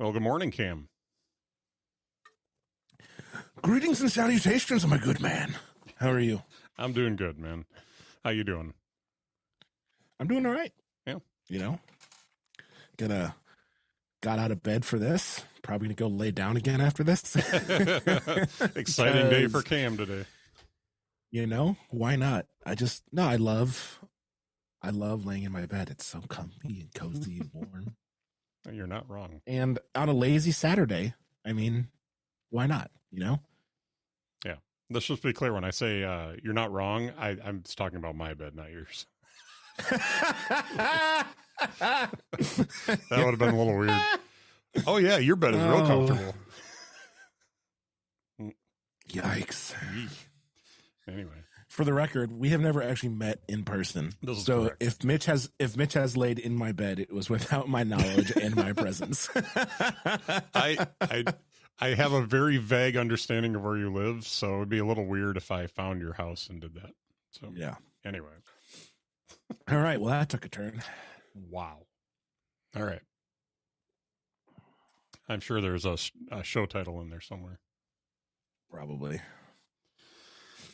Well, good morning, Cam. Greetings and salutations, my good man. How are you? I'm doing good, man. How you doing? I'm doing all right. Yeah. You know, got out of bed for this. Probably gonna go lay down again after this. Exciting day for Cam today. You know, why not? I love laying in my bed. It's so comfy and cozy and warm. You're not wrong. And on a lazy Saturday, I mean, why not? You know? Yeah. Let's just be clear. When I say you're not wrong, I'm just talking about my bed, not yours. That would have been a little weird. Oh, yeah. Your bed is real comfortable. Yikes. Anyway. For the record, we have never actually met in person. So correct. if Mitch has laid in my bed, it was without my knowledge and my presence. I have a very vague understanding of where you live, so it would be a little weird if I found your house and did that. So yeah. Anyway. All right. Well, that took a turn. Wow. All right. I'm sure there's a show title in there somewhere. Probably.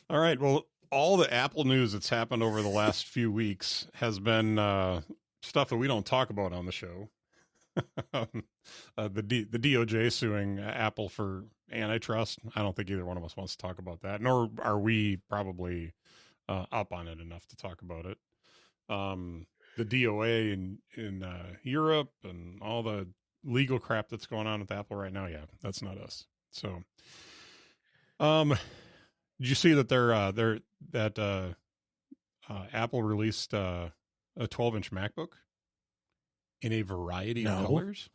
All right. Well, all the Apple news that's happened over the last few weeks has been stuff that we don't talk about on the show. The DOJ suing Apple for antitrust. I don't think either one of us wants to talk about that, nor are we probably up on it enough to talk about it. The DOA in Europe and all the legal crap that's going on with Apple right now. Yeah, that's not us. So, did you see that Apple released a 12-inch MacBook in a variety of colors?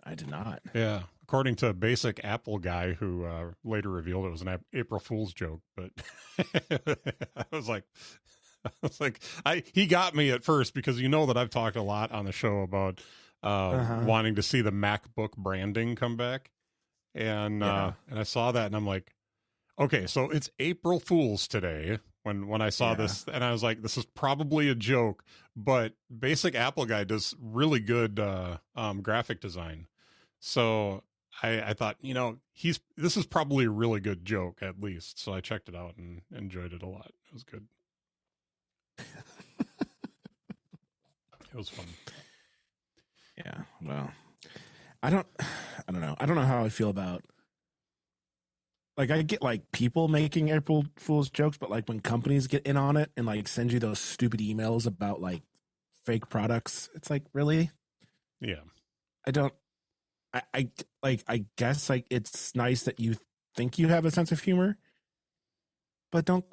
I did not. Yeah, according to a basic Apple guy who later revealed it was an April Fool's joke. But he got me at first because you know that I've talked a lot on the show about wanting to see the MacBook branding come back, and I saw that and I'm like, okay, so it's April Fool's today when I saw this, and I was like, this is probably a joke, but basic Apple guy does really good graphic design. So I thought, this is probably a really good joke at least. So I checked it out and enjoyed it a lot. It was good. It was fun. Yeah. Well, I don't know. I don't know how I feel about, like, I get like people making April Fool's jokes, but like when companies get in on it and like send you those stupid emails about like fake products, it's like, really? Yeah. I guess like it's nice that you think you have a sense of humor, but don't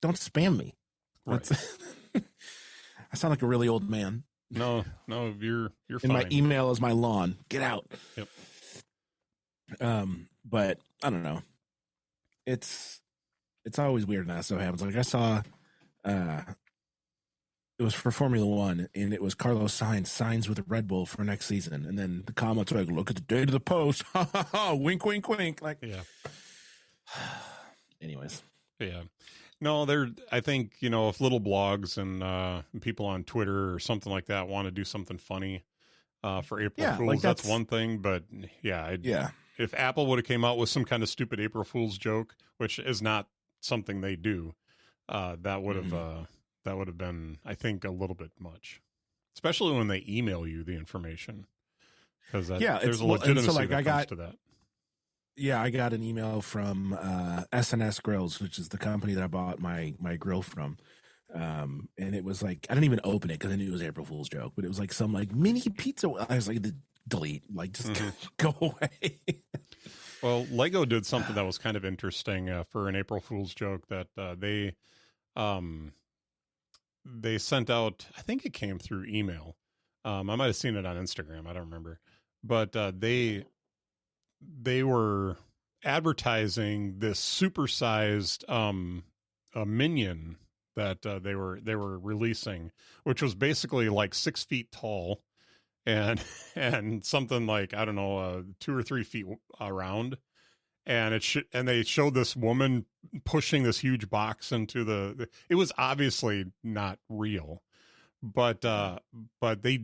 spam me. Right. I sound like a really old man. No, you're fine. And my email is my lawn. Get out. Yep. But I don't know. It's always weird when that stuff happens. Like I saw, it was for Formula One, and it was Carlos Sainz signs with Red Bull for next season, and then the comments were like, "Look at the date of the post." Wink, wink, wink. Like, yeah. Anyways, yeah. No, I think, if little blogs and people on Twitter or something like that want to do something funny for April Fools, like that's one thing. But if Apple would have came out with some kind of stupid April Fool's joke, which is not something they do, that would have been, I think, a little bit much, especially when they email you the information, because there's a legitimacy that comes to that. Yeah, I got an email from SNS Grills, which is the company that I bought my grill from. And it was like, I didn't even open it because I knew it was April Fool's joke, but it was like some like mini pizza. I was like, delete, like just go away. Well, Lego did something that was kind of interesting for an April Fool's joke that they sent out. I think it came through email. I might have seen it on Instagram. I don't remember, but they were advertising this supersized a minion that they were releasing, which was basically like 6 feet tall and something like, I don't know, 2 or 3 feet around. And and they showed this woman pushing this huge box into it was obviously not real, But what they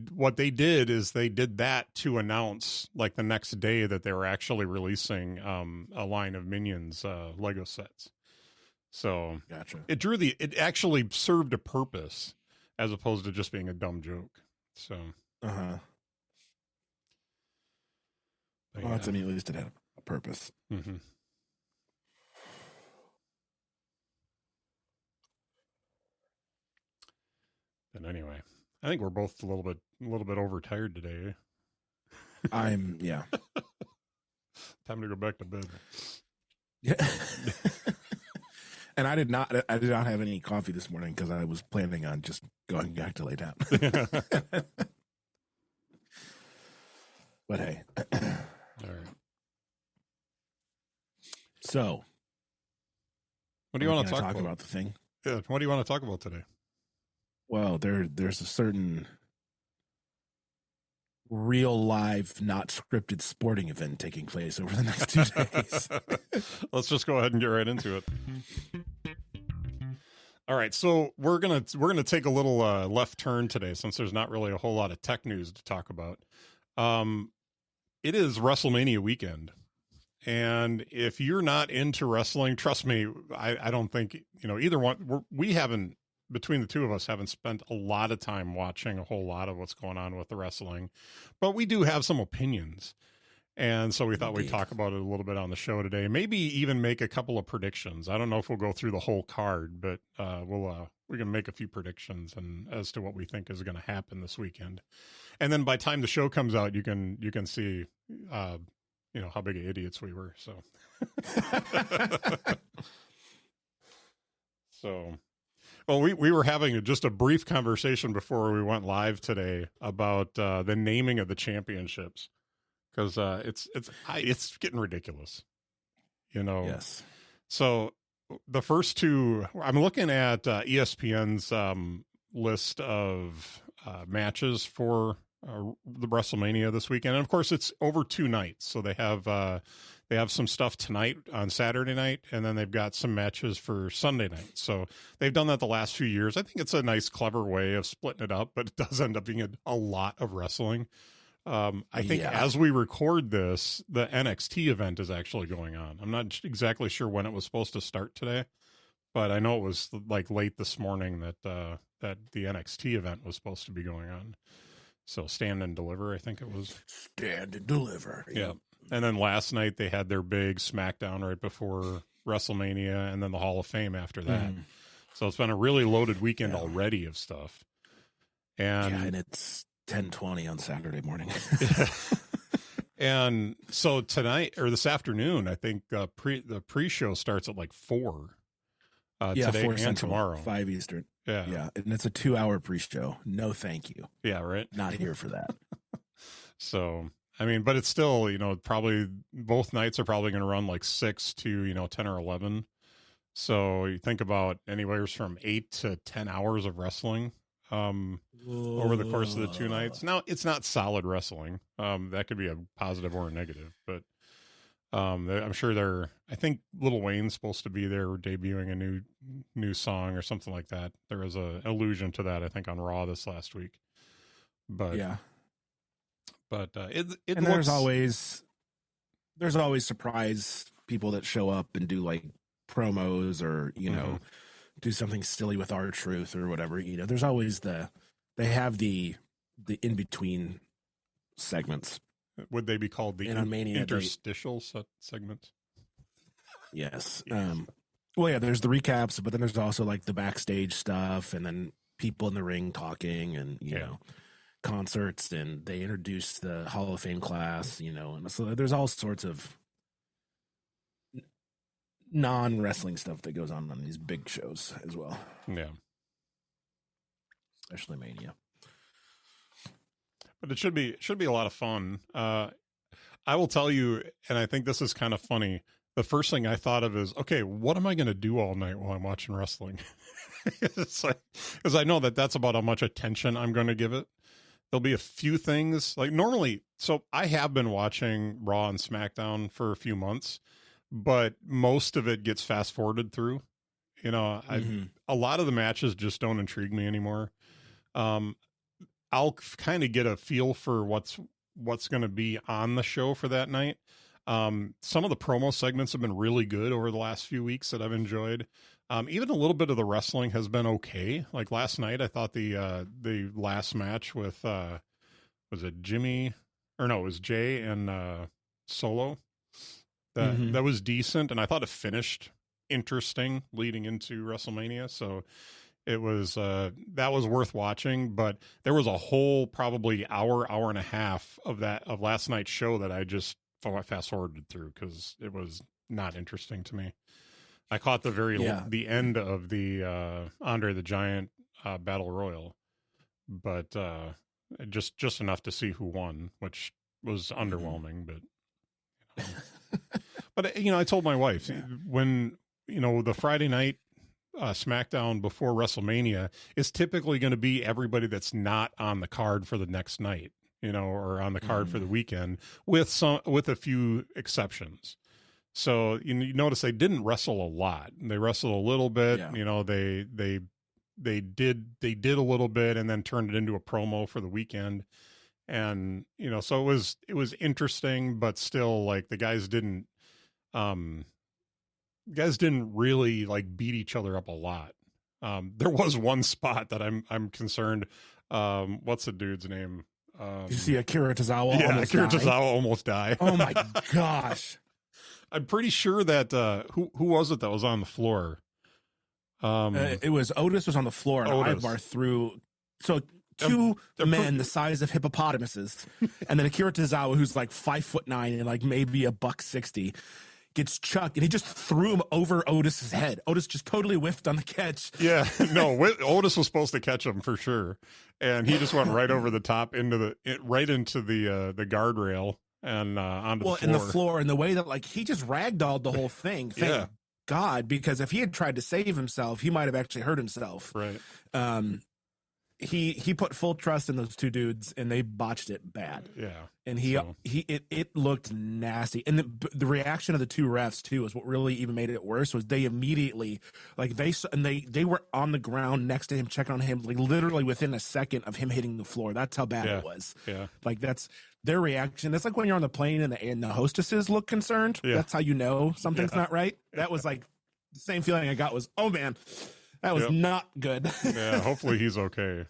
did is they did that to announce like the next day that they were actually releasing a line of Minions Lego sets. So gotcha. It actually served a purpose as opposed to just being a dumb joke. So Well, that's, I mean, at least it had a purpose. Mm-hmm. And anyway, I think we're both a little bit overtired today. Yeah. Time to go back to bed. Yeah. And I did not have any coffee this morning because I was planning on just going back to lay down. But hey. All right. So, what do you want to talk about the thing? Yeah, what do you want to talk about today? Well, there's a certain real live, not scripted sporting event taking place over the next 2 days. Let's just go ahead and get right into it. All right, so we're gonna take a little left turn today since there's not really a whole lot of tech news to talk about. It is WrestleMania weekend, and if you're not into wrestling, trust me, I don't think either one. We haven't. Between the two of us, haven't spent a lot of time watching a whole lot of what's going on with the wrestling, but we do have some opinions. And so we thought we'd talk about it a little bit on the show today, maybe even make a couple of predictions. I don't know if we'll go through the whole card, but we can make a few predictions and as to what we think is going to happen this weekend. And then by the time the show comes out, you can see, how big of idiots we were. So, well, we were having just a brief conversation before we went live today about the naming of the championships, because it's getting ridiculous, Yes. So the first two, I'm looking at ESPN's list of matches for the WrestleMania this weekend, and of course it's over 2 nights. So they have some stuff tonight on Saturday night, and then they've got some matches for Sunday night. So they've done that the last few years. I think it's a nice, clever way of splitting it up, but it does end up being a lot of wrestling. I think as we record this, the NXT event is actually going on. I'm not exactly sure when it was supposed to start today, but I know it was like late this morning that the NXT event was supposed to be going on. So Stand and Deliver, I think it was. Stand and Deliver. Yeah. And then last night they had their big SmackDown right before WrestleMania, and then the Hall of Fame after that. So it's been a really loaded weekend already of stuff. And it's 10:20 on Saturday morning. And so tonight or this afternoon, I think the pre-show starts at like 4. Today 4 and Central, tomorrow. 5 Eastern. Yeah. And it's a 2-hour pre-show. No, thank you. Yeah, right. Not here for that. So, I mean, but it's still, probably both nights are probably going to run like 6 to, 10 or 11. So you think about anywhere from 8 to 10 hours of wrestling over the course of the 2 nights. Now, it's not solid wrestling. That could be a positive or a negative, but I'm sure I think Lil Wayne's supposed to be there debuting a new song or something like that. There was a allusion to that, I think, on Raw this last week. But there's always surprise people that show up and do like promos or do something silly with R-Truth or whatever. There's always they have the in between segments. Would they be called the interstitial segments? Yes. There's the recaps, but then there's also like the backstage stuff, and then people in the ring talking, and concerts, and they introduce the Hall of Fame class, and so there's all sorts of non-wrestling stuff that goes on these big shows as well. Yeah. Especially Mania. But it should be a lot of fun. I will tell you, and I think this is kind of funny. The first thing I thought of is, okay, what am I going to do all night while I'm watching wrestling? It's like, because I know that's about how much attention I'm going to give it. There'll be a few things like normally. So I have been watching Raw and SmackDown for a few months, but most of it gets fast forwarded through. A lot of the matches just don't intrigue me anymore. Um, I'll kind of get a feel for what's going to be on the show for that night. Some of the promo segments have been really good over the last few weeks that I've enjoyed. Even a little bit of the wrestling has been okay. Like last night, I thought the last match with was it Jimmy or no, it was Jay and Solo. That was decent, and I thought it finished interesting leading into WrestleMania. So it was that was worth watching. But there was a whole probably hour and a half of last night's show that I just fast forwarded through because it was not interesting to me. I caught the end of the Andre the Giant Battle Royal, but just enough to see who won, which was underwhelming. But I told my wife when the Friday night SmackDown before WrestleMania is typically going to be everybody that's not on the card for the next night, or on the card for the weekend, with a few exceptions. So you notice they didn't wrestle a lot. They wrestled a little bit. Yeah. They did a little bit and then turned it into a promo for the weekend. And so it was interesting, but still, like, the guys didn't really like beat each other up a lot. There was one spot that I'm concerned. What's the dude's name? You see Akira Tozawa? Yeah, Akira Tozawa almost died. Oh my gosh! I'm pretty sure that who was it that was on the floor? It was Otis was on the floor, and Ivar threw two men the size of hippopotamuses, and then Akira Tozawa, who's like 5'9" and like maybe $160, gets chucked, and he just threw him over Otis's head. Otis just totally whiffed on the catch. Yeah, no, Otis was supposed to catch him for sure, and he just went right over the top into the guardrail and onto the floor. In the floor, and the way that like he just ragdolled the whole thing. Thank God, because if he had tried to save himself, he might have actually hurt himself. Right. He put full trust in those two dudes, and they botched it bad. Yeah, and it looked nasty. And the reaction of the two refs too is what really even made it worse. Was they immediately they were on the ground next to him, checking on him, like literally within a second of him hitting the floor. That's how bad it was. Yeah, like that's their reaction. That's like when you're on the plane and the hostesses look concerned. Yeah. That's how you know something's not right. That was like the same feeling I got was, oh man, that was not good. Yeah, hopefully he's okay.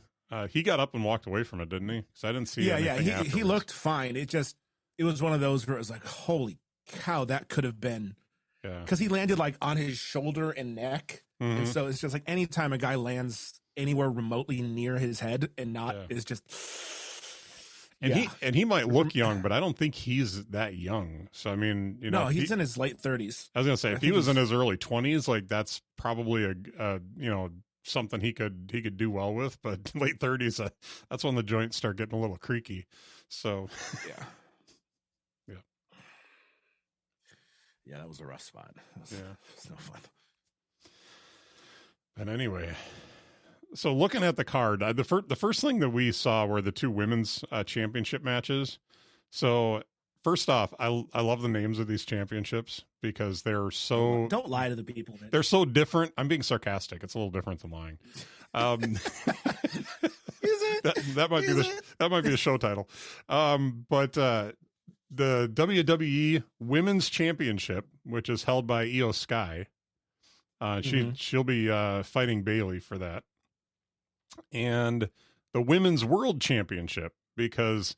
He got up and walked away from it, didn't he? Because I didn't see anything afterwards. He looked fine. It was one of those where it was like, holy cow, that could have been. Yeah. Because he landed like on his shoulder and neck. Mm-hmm. And so it's just like anytime a guy lands anywhere remotely near his head and not is just. And he might look young, but I don't think he's that young. So I mean, no, he's in his late 30s. I was gonna say if he was in his early 20s, like that's probably a something he could do well with. But late 30s, that's when the joints start getting a little creaky. So yeah, that was a rough spot. It's no fun. But anyway. So looking at the card, the first thing that we saw were the two women's championship matches. So first off, I love the names of these championships because they're so... Don't lie to the people. They're so different. I'm being sarcastic. It's a little different than lying. Is it? That might be a show title. But the WWE Women's Championship, which is held by Io Sky, she'll be fighting Bayley for that. And the Women's World Championship, because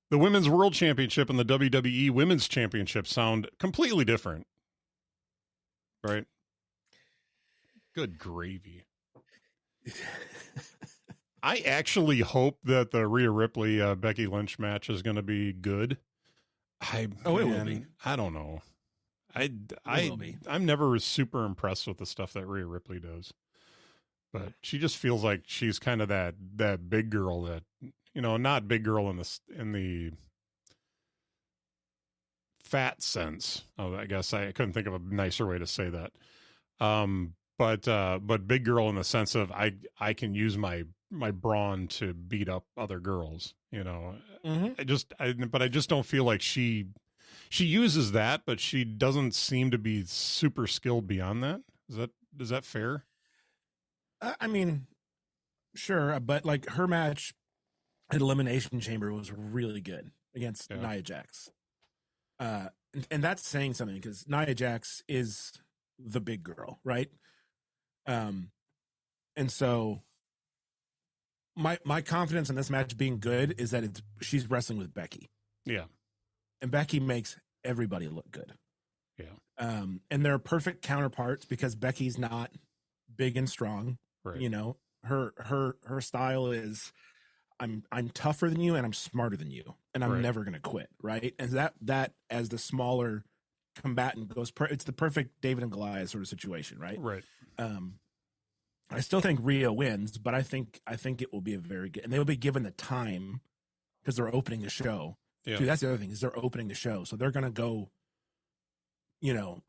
the Women's World Championship and the WWE Women's Championship sound completely different. Right? Good gravy. I actually hope that the Rhea Ripley Becky Lynch match is going to be good. It will be. I don't know. I'm never super impressed with the stuff that Rhea Ripley does. But she just feels like she's kind of that big girl that, not big girl in the fat sense. Oh, I guess I couldn't think of a nicer way to say that. But big girl in the sense of I can use my brawn to beat up other girls, Mm-hmm. I just don't feel like she uses that, but she doesn't seem to be super skilled beyond that. Is that fair? I mean, Sure, but like her match at Elimination Chamber was really good against Nia Jax. And that's saying something because Nia Jax is the big girl, right? And so my confidence in this match being good is that she's wrestling with Becky. Yeah. And Becky makes everybody look good. Yeah. And they're perfect counterparts because Becky's not big and strong. Right. You know, her style is I'm tougher than you and I'm smarter than you and I'm never going to quit, right? And that as the smaller combatant goes it's the perfect David and Goliath sort of situation, right? Right. I still think Rhea wins, but I think it will be a very good, and they will be given the time because they're opening the show. Yeah. Dude, that's the other thing is they're opening the show, so they're going to go, you know,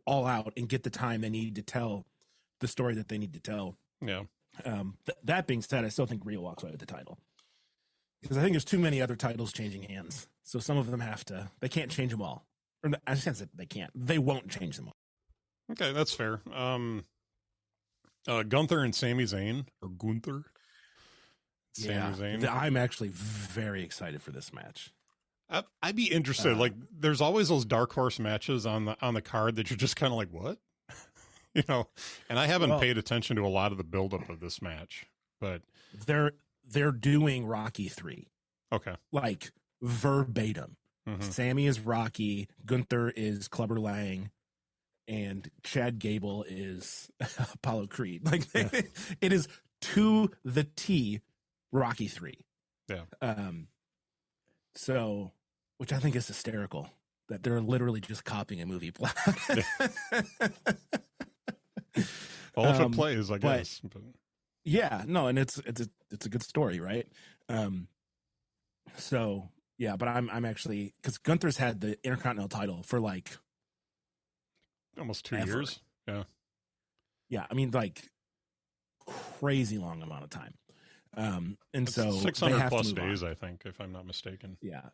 all out and get the time they need to tell the story that they need to tell. Yeah. That being said, I still think Rhea walks away with the title because I think there's too many other titles changing hands. So some of them they can't change them all. Or I just can't say they can't. They won't change them all. Okay, that's fair. Gunther and Sami Zayn, or Gunther. Sami Zayn. I'm actually very excited for this match. I'd be interested. Like, there's always those dark horse matches on the card that you're just kind of like, what? You know, and I haven't paid attention to a lot of the buildup of this match, but they're doing Rocky 3. Okay. Like verbatim. Mm-hmm. Sammy is Rocky, Gunther is Clubber Lang, and Chad Gable is Apollo Creed. Like it is to the T Rocky 3. Yeah. So, which I think is hysterical that they're literally just copying a movie plot. Well, if it plays, I guess. But yeah, no, and it's a good story, right? So yeah, but I'm actually because Gunther's had the Intercontinental title for like almost 2 years. Yeah. Yeah, I mean like crazy long amount of time. And it's so 600 plus days, I think, if I'm not mistaken. Yeah.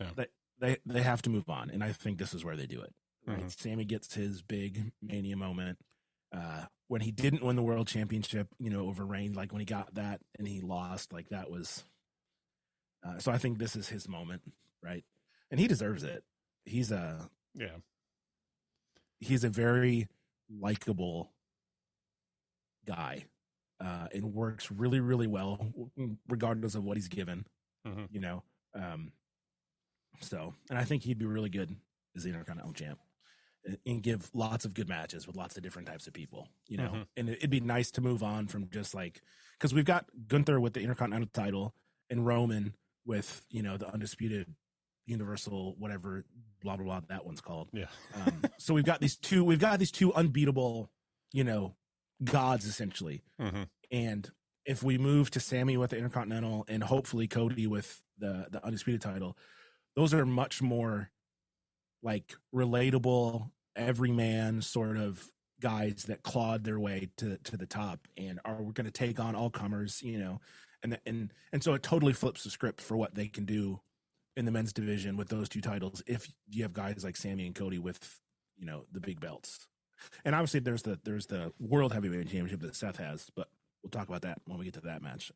They have to move on, and I think this is where they do it. Right? Mm-hmm. Sammy gets his big Mania moment. When he didn't win the world championship, you know, over Reign, like when he got that and he lost, like that was. So I think this is his moment, right? And he deserves it. He's a very likable guy, and works really, really well, regardless of what he's given. Mm-hmm. You know, so and I think he'd be really good as the Intercontinental champ. And give lots of good matches with lots of different types of people, you know, mm-hmm. And it'd be nice to move on from just like, because we've got Gunther with the Intercontinental title and Roman with, you know, the undisputed Universal, whatever, blah, blah, blah, that one's called. Yeah. So we've got these two unbeatable, you know, gods essentially. Mm-hmm. And if we move to Sammy with the Intercontinental and hopefully Cody with the undisputed title, those are much more like relatable, everyman sort of guys that clawed their way to the top and are going to take on all comers, you know, and so it totally flips the script for what they can do in the men's division with those two titles. If you have guys like Sammy and Cody with, you know, the big belts, and obviously there's the World Heavyweight Championship that Seth has, but we'll talk about that when we get to that match.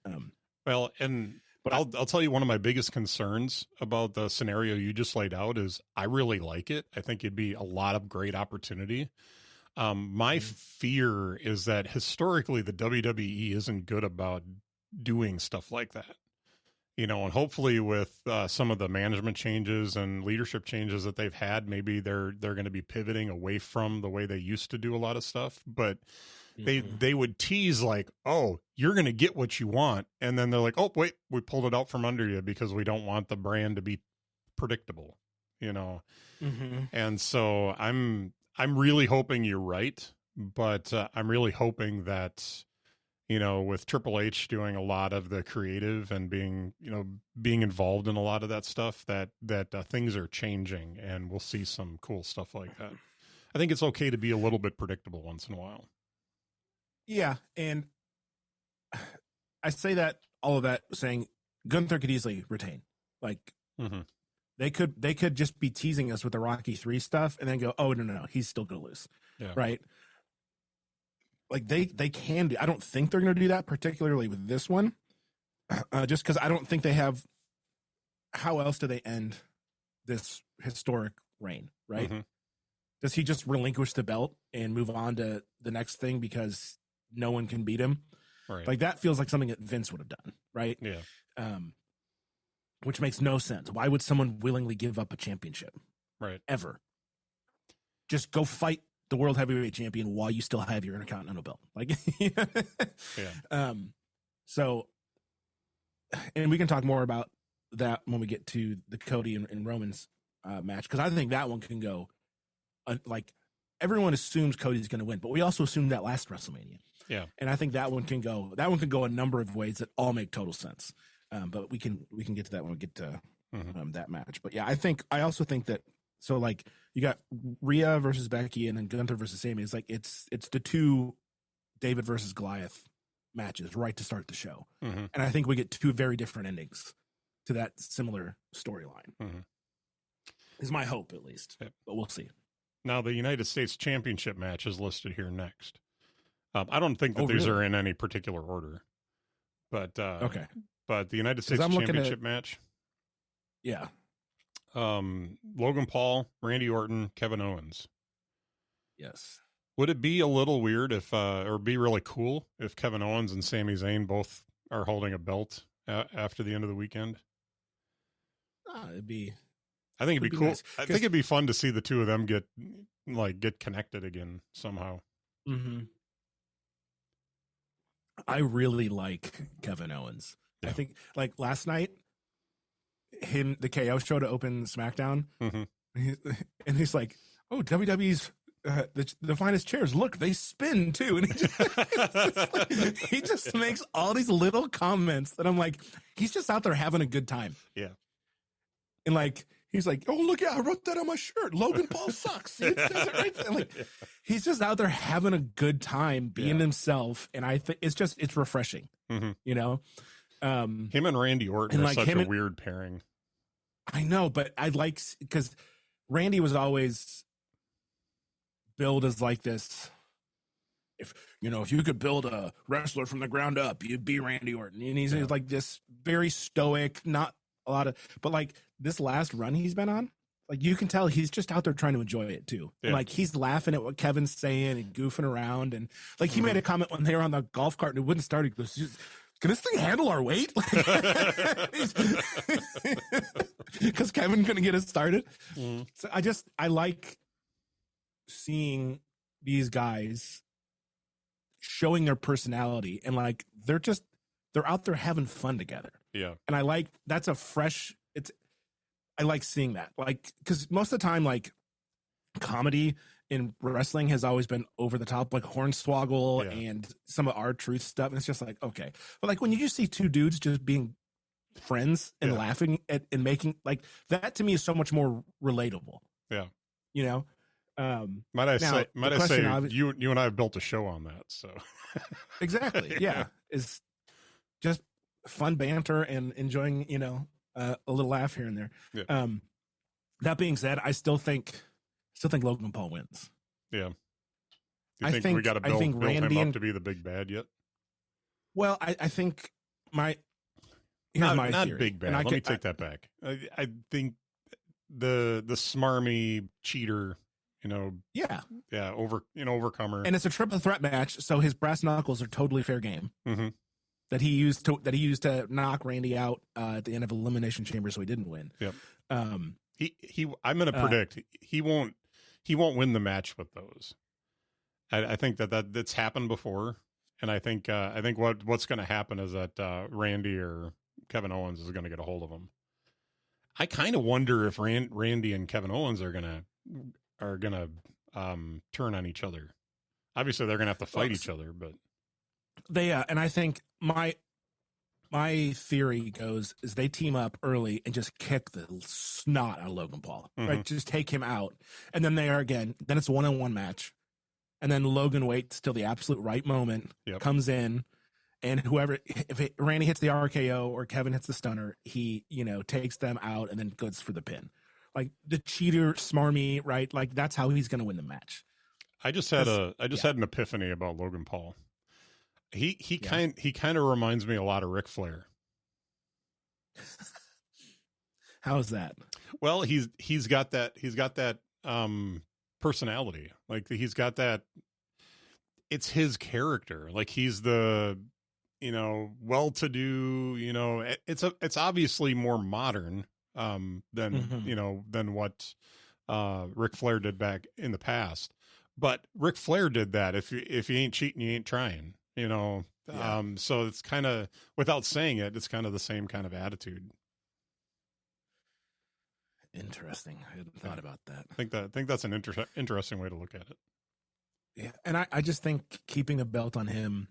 But I'll tell you one of my biggest concerns about the scenario you just laid out is I really like it. I think it'd be a lot of great opportunity. My fear is that historically the WWE isn't good about doing stuff like that. You know, and hopefully with some of the management changes and leadership changes that they've had, maybe they're going to be pivoting away from the way they used to do a lot of stuff. But they would tease like, oh, you're going to get what you want. And then they're like, oh, wait, we pulled it out from under you because we don't want the brand to be predictable, you know? Mm-hmm. And so I'm really hoping you're right, but I'm really hoping that, you know, with Triple H doing a lot of the creative and being involved in a lot of that stuff, that things are changing and we'll see some cool stuff like that. I think it's okay to be a little bit predictable once in a while. Yeah, and I say that all of that saying Gunther could easily retain. Like mm-hmm. they could just be teasing us with the Rocky 3 stuff and then go, oh no, he's still gonna lose. Yeah. Right? Like they can do. I don't think they're gonna do that, particularly with this one. just because I don't think they have. How else do they end this historic reign? Right? Mm-hmm. Does he just relinquish the belt and move on to the next thing because no one can beat him? Right. Like that feels like something that Vince would have done, right? Yeah. Which makes no sense. Why would someone willingly give up a championship? Right. Ever. Just go fight the world heavyweight champion while you still have your Intercontinental belt. Like, yeah. So, and we can talk more about that when we get to the Cody and Roman's match, because I think that one can go like everyone assumes Cody's going to win, but we also assumed that last WrestleMania. Yeah. And I think that one can go a number of ways that all make total sense. But we can get to that when we get to that match. But yeah, I also think that, so like you got Rhea versus Becky and then Gunther versus Sami. It's like it's the two David versus Goliath matches right to start the show. Mm-hmm. And I think we get two very different endings to that similar storyline. Mm-hmm. Is my hope, at least. Yep. But we'll see. Now the United States Championship match is listed here next. I don't think that these are in any particular order, but okay. But the United States Championship match, yeah. Logan Paul, Randy Orton, Kevin Owens. Yes. Would it be a little weird if, or be really cool if Kevin Owens and Sami Zayn both are holding a belt after the end of the weekend? It'd be. I think it'd be cool. Nice. I think it'd be fun to see the two of them get connected again somehow. Mm-hmm. I really like Kevin Owens. Yeah. I think like last night, the KO show to open SmackDown, and he's like, "Oh, WWE's the finest chairs. Look, they spin too." And he just makes all these little comments that I'm like, he's just out there having a good time. Yeah, and like he's like, "Oh, look, yeah, I wrote that on my shirt. Logan Paul sucks." See, it says it right there. Like he's just out there having a good time, being himself, and I think it's refreshing. You know. Him and Randy Orton are such a weird pairing. I know, but I like, because Randy was always billed as like this. If you could build a wrestler from the ground up, you'd be Randy Orton. And he's like this very stoic, not a lot of, but like this last run he's been on, like you can tell he's just out there trying to enjoy it too. Yeah. Like he's laughing at what Kevin's saying and goofing around. And like he made a comment when they were on the golf cart and it wouldn't start. He goes, "Can this thing handle our weight?" Because Kevin couldn't get it started. So I like seeing these guys showing their personality, and like they're out there having fun together. Yeah. And I like, that's a fresh, I like seeing that. Like, because most of the time, like comedy in wrestling has always been over the top, like Hornswoggle and some of R-Truth stuff. And it's just like, okay. But like when you just see two dudes just being friends and laughing at and making, like that to me is so much more relatable. Yeah. You know? Might I say you and I have built a show on that. So exactly. Yeah. It's just fun banter and enjoying, a little laugh here and there. Yeah. That being said, I still think Logan Paul wins. Yeah. You think we got to build him up to be the big bad yet? Well, I think my not theory. Big bad. Let me take that back. I think the smarmy cheater, overcomer, and it's a triple threat match, so his brass knuckles are totally fair game. That he used to knock Randy out at the end of Elimination Chamber, so he didn't win. Yep. I'm going to predict he won't win the match with those. I think that's happened before, and I think what's going to happen is that Randy or Kevin Owens is going to get a hold of him. I kind of wonder if Randy and Kevin Owens are gonna turn on each other. Obviously, they're gonna have to fight each other, but they and I think my theory is they team up early and just kick the snot out of Logan Paul, right? Just take him out, and then then it's a 1-on-1 match, and then Logan waits till the absolute right moment, comes in, and if Randy hits the RKO or Kevin hits the stunner, he takes them out and then goes for the pin, like the cheater, smarmy, right? Like that's how he's going to win the match. I just had an epiphany about Logan Paul. He kind of reminds me a lot of Ric Flair How is that? Well, he's got that personality. Like he's got that. It's his character. Like he's the well-to-do. It's obviously more modern than what Ric Flair did back in the past. But Ric Flair did that. If you ain't cheating, you ain't trying. Yeah. So it's kind of, without saying it, it's kind of the same kind of attitude. Interesting. I hadn't thought about that. I think that's an interesting way to look at it. Yeah, and I just think keeping a belt on him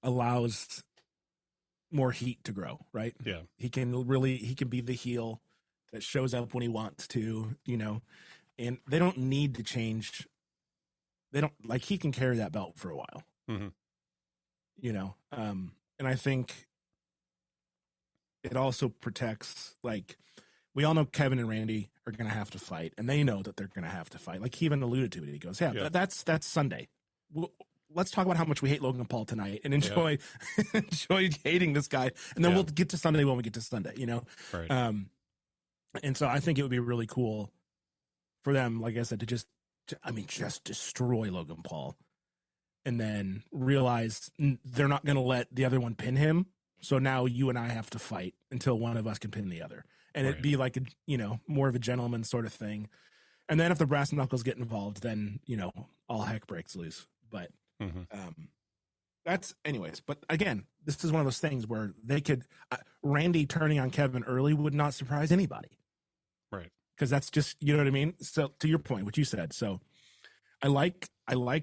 allows more heat to grow, right? Yeah. He can be the heel that shows up when he wants to, and they don't need to change. They don't, like, he can carry that belt for a while, mm-hmm. And I think it also protects, like, we all know Kevin and Randy are going to have to fight, and they know that they're going to have to fight. Like, he even alluded to it. He goes, yeah. That's Sunday. Let's talk about how much we hate Logan Paul tonight and enjoy hating this guy. And then we'll get to Sunday when we get to Sunday, Right. And so I think it would be really cool for them, like I said, to just destroy Logan Paul and then realize they're not going to let the other one pin him. So now you and I have to fight until one of us can pin the other. And it'd be like more of a gentleman sort of thing. And then if the brass knuckles get involved, then, all heck breaks loose. But that's anyways. But again, this is one of those things where they could, Randy turning on Kevin early would not surprise anybody. Right. Because that's just, you know what I mean? So to your point, what you said. So I like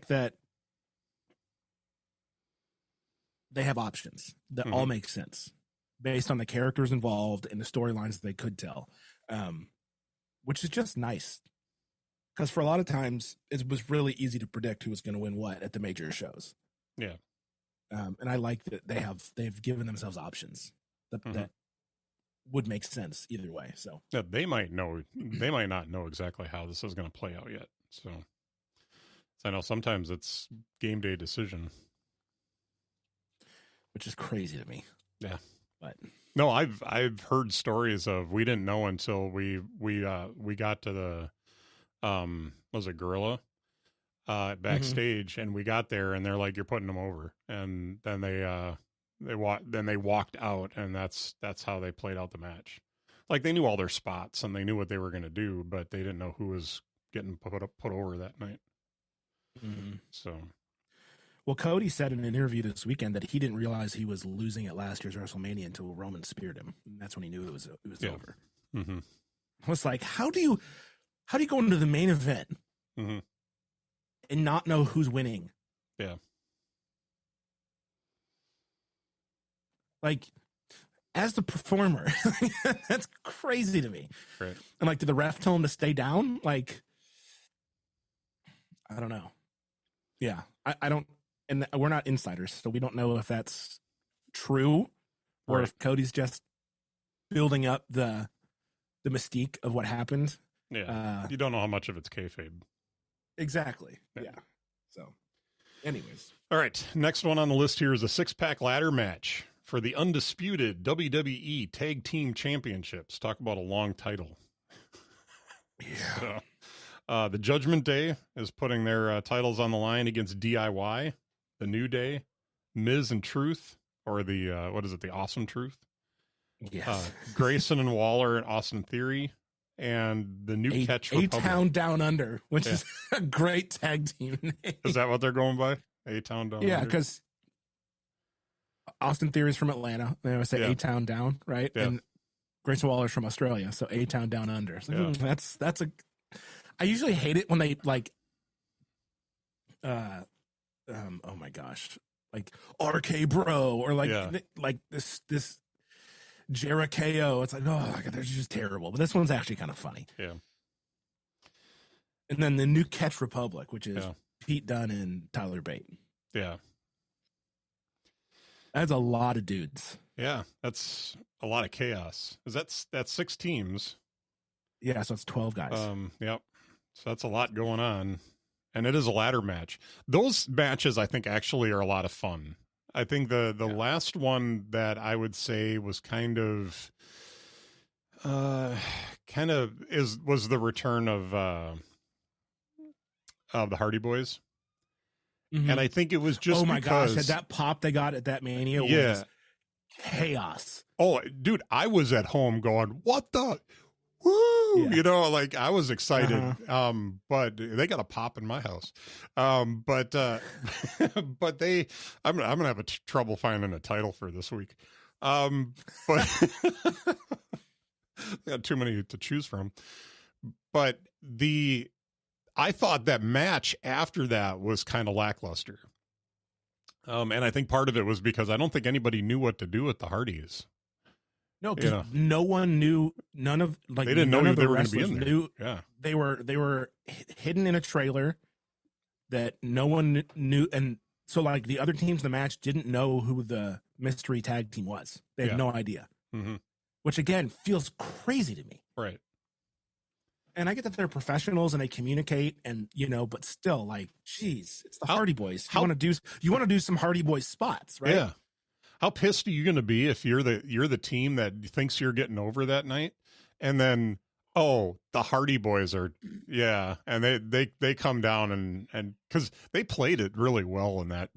that they have options that all make sense based on the characters involved and the storylines that they could tell, which is just nice. Because for a lot of times, it was really easy to predict who was going to win what at the major shows. Yeah. And I like that they've given themselves options that would make sense either way. So yeah, they might not know exactly how this is going to play out yet. So I know sometimes it's game day decision, which is crazy to me. Yeah. But no, I've heard stories of, we didn't know until we got to the was it Gorilla backstage, and we got there and they're like, you're putting them over, and then they walked out, and that's how they played out the match. Like, they knew all their spots and they knew what they were going to do, but they didn't know who was getting put over that night. So, well, Cody said in an interview this weekend that he didn't realize he was losing at last year's WrestleMania until Roman speared him. And that's when he knew it was over. I was like, how do you go into the main event and not know who's winning? Yeah. Like, as the performer, that's crazy to me. Right. And like, did the ref tell him to stay down? Like, I don't know. Yeah, I don't, and we're not insiders, so we don't know if that's true or if Cody's just building up the mystique of what happened. Yeah, you don't know how much of it's kayfabe. Exactly. Yeah. So, anyways. All right, next one on the list here is a 6-pack ladder match for the undisputed WWE Tag Team Championships. Talk about a long title. Yeah. So, the Judgment Day is putting their titles on the line against DIY, the New Day, Miz and Truth, or the what is it, the Awesome Truth? Yes. Grayson and Waller and Austin Theory, and the New Catch Republic. A-Town Down Under, which is a great tag team name. Is that what they're going by? A-Town Down Under? Yeah, because Austin Theory is from Atlanta. They always say A-Town Down, right? Yeah. And Grayson Waller's from Australia, so A-Town Down Under. So that's a... I usually hate it when they like, oh my gosh, like RK Bro or like this Jericho. It's like, oh my God, they're just terrible. But this one's actually kind of funny. Yeah. And then the New Catch Republic, which is Pete Dunne and Tyler Bate. Yeah. That's a lot of dudes. Yeah, that's a lot of chaos. That's 6 teams. Yeah, so it's 12 guys. Yep. So that's a lot going on, and it is a ladder match. Those matches, I think, actually are a lot of fun. I think the last one that I would say was kind of was the return of the Hardy Boys. And I think it was just gosh, that pop they got at that Mania was chaos. Oh, dude, I was at home going, what the woo? Yeah. You know, like I was excited. But they got a pop in my house. But but I'm gonna have trouble finding a title for this week. But got too many to choose from. But I thought that match after that was kind of lackluster. And I think part of it was because I don't think anybody knew what to do with the Hardys. No, because no one knew. None of they didn't know they were going to be in there. Knew, they were hidden in a trailer that no one knew, and so like the other teams in the match didn't know who the mystery tag team was. They had no idea, which again feels crazy to me. Right. And I get that they're professionals and they communicate, and but still, like, geez, it's the Hardy Boys. You want to do some Hardy Boys spots, right? Yeah. How pissed are you going to be if you're the team that thinks you're getting over that night, and then the Hardy Boys are and they come down and because they played it really well in that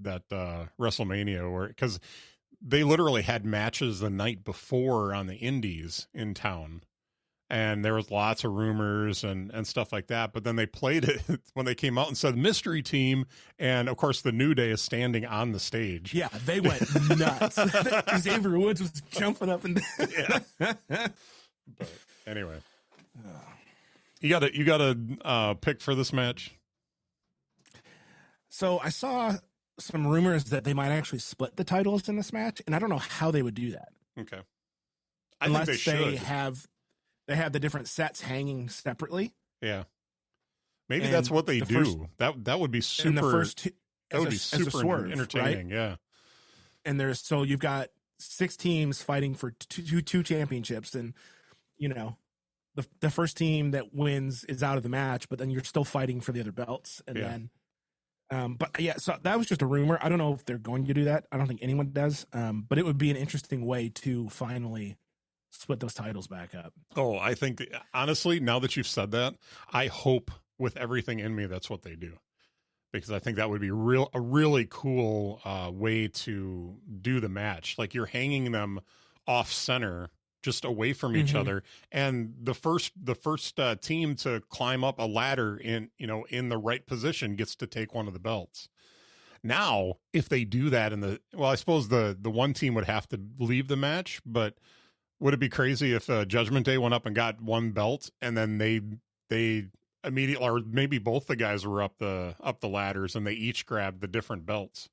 WrestleMania, because they literally had matches the night before on the Indies in town. And there was lots of rumors and stuff like that. But then they played it when they came out and said mystery team. And of course, the New Day is standing on the stage. Yeah, they went nuts. Xavier Woods was jumping up and down. But anyway, you got a pick for this match. So I saw some rumors that they might actually split the titles in this match. And I don't know how they would do that. Okay. Unless think they should. They have the different sets hanging separately. Yeah, maybe that's what they do. That would be super. That would be super entertaining. Right? Yeah. And you've got 6 teams fighting for two championships, and the first team that wins is out of the match, but then you're still fighting for the other belts, and then. So that was just a rumor. I don't know if they're going to do that. I don't think anyone does. But it would be an interesting way to finally split those titles back up. Oh, I think honestly, now that you've said that, I hope with everything in me that's what they do, because I think that would be a really cool way to do the match. Like you're hanging them off center, just away from each other, and the first team to climb up a ladder in the right position gets to take one of the belts. Now, if they do that I suppose the one team would have to leave the match, but would it be crazy if Judgment Day went up and got one belt, and then they immediately, or maybe both the guys were up the ladders, and they each grabbed the different belts,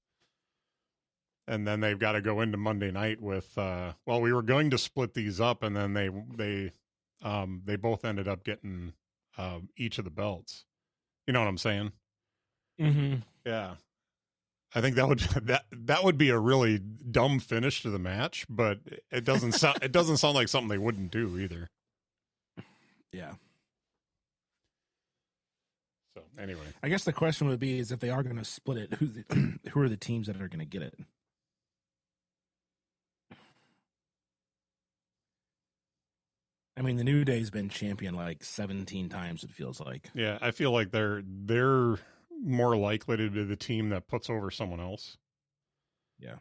and then they've got to go into Monday night with we were going to split these up, and then they both ended up getting each of the belts. You know what I'm saying? Mm-hmm. Yeah. I think that would be a really dumb finish to the match, but it doesn't sound like something they wouldn't do either. Yeah. So anyway, I guess the question would be is if they are going to split it, who are the teams that are going to get it? I mean, the New Day's been champion like 17 times. It feels like. Yeah, I feel like they're more likely to be the team that puts over someone else. Yeah.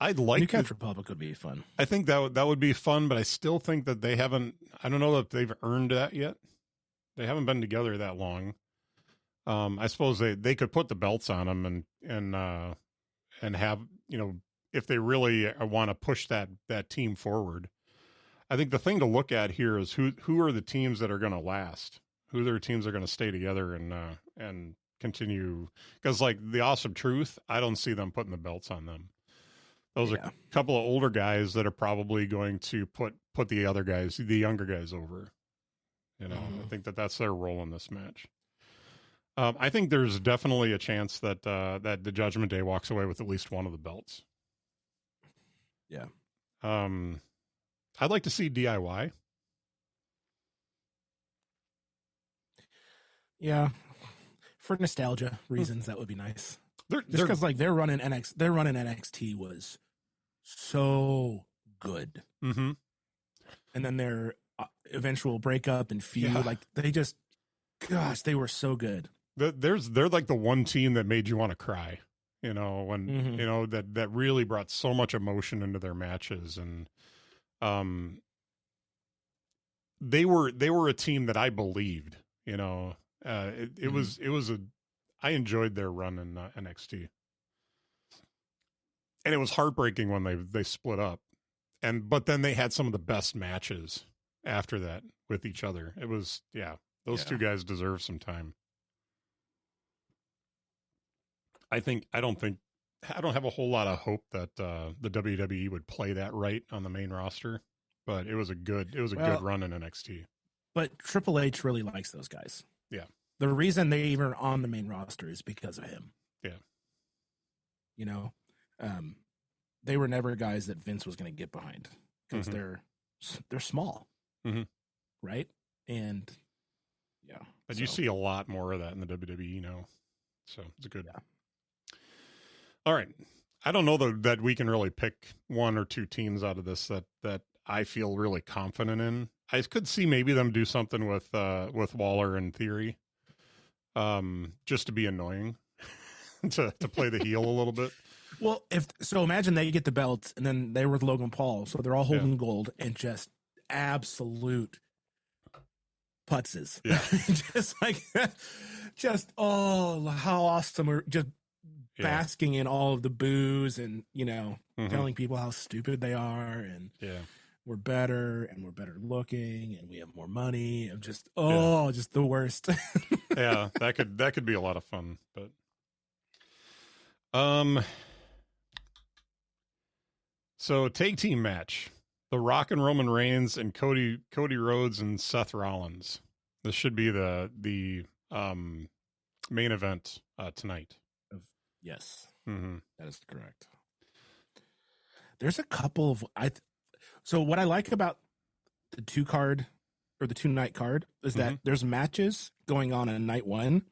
I'd like New Catch Republic would be fun. I think that would be fun, but I still think that they haven't. I don't know that they've earned that yet. They haven't been together that long. I suppose they could put the belts on them and have if they really want to push that team forward. I think the thing to look at here is who are the teams that are going to last, who are the teams that are going to stay together and continue. Because like the Awesome Truth, I don't see them putting the belts on them. Those are a couple of older guys that are probably going to put the younger guys over. I think that's their role in this match. I think there's definitely a chance that the Judgment Day walks away with at least one of the belts. Yeah. I'd like to see DIY. Yeah. For nostalgia reasons, that would be nice. Just because like their run in NXT was so good, mm-hmm. and then their eventual breakup and feud, like they just, gosh, they were so good. They're like the one team that made you want to cry, you know, when you know that really brought so much emotion into their matches, and they were a team that I believed, you know. It was I enjoyed their run in NXT, and it was heartbreaking when they split up, but then they had some of the best matches after that with each other. It was those two guys deserve some time. I don't have a whole lot of hope that the WWE would play that right on the main roster, but it was a good run in NXT. But Triple H really likes those guys. Yeah. The reason they even are on the main roster is because of him. Yeah. You know, they were never guys that Vince was going to get behind because they're small, right? And but you see a lot more of that in the WWE now, so it's good. Yeah. All right, I don't know that we can really pick one or two teams out of this that I feel really confident in. I could see maybe them do something with Waller and Theory, just to be annoying, to play the heel a little bit. Well, imagine they get the belts and then they were with Logan Paul, so they're all holding gold and just absolute putzes. Yeah. How awesome, or just basking in all of the booze and, you know, telling people how stupid they are and we're better and we're better looking and we have more money and just the worst. Yeah, that could be a lot of fun, but so tag team match. The Rock and Roman Reigns and Cody Rhodes and Seth Rollins. This should be the main event tonight. Yes, that is correct. There's a couple of so what I like about the 2-night card is that there's matches going on night one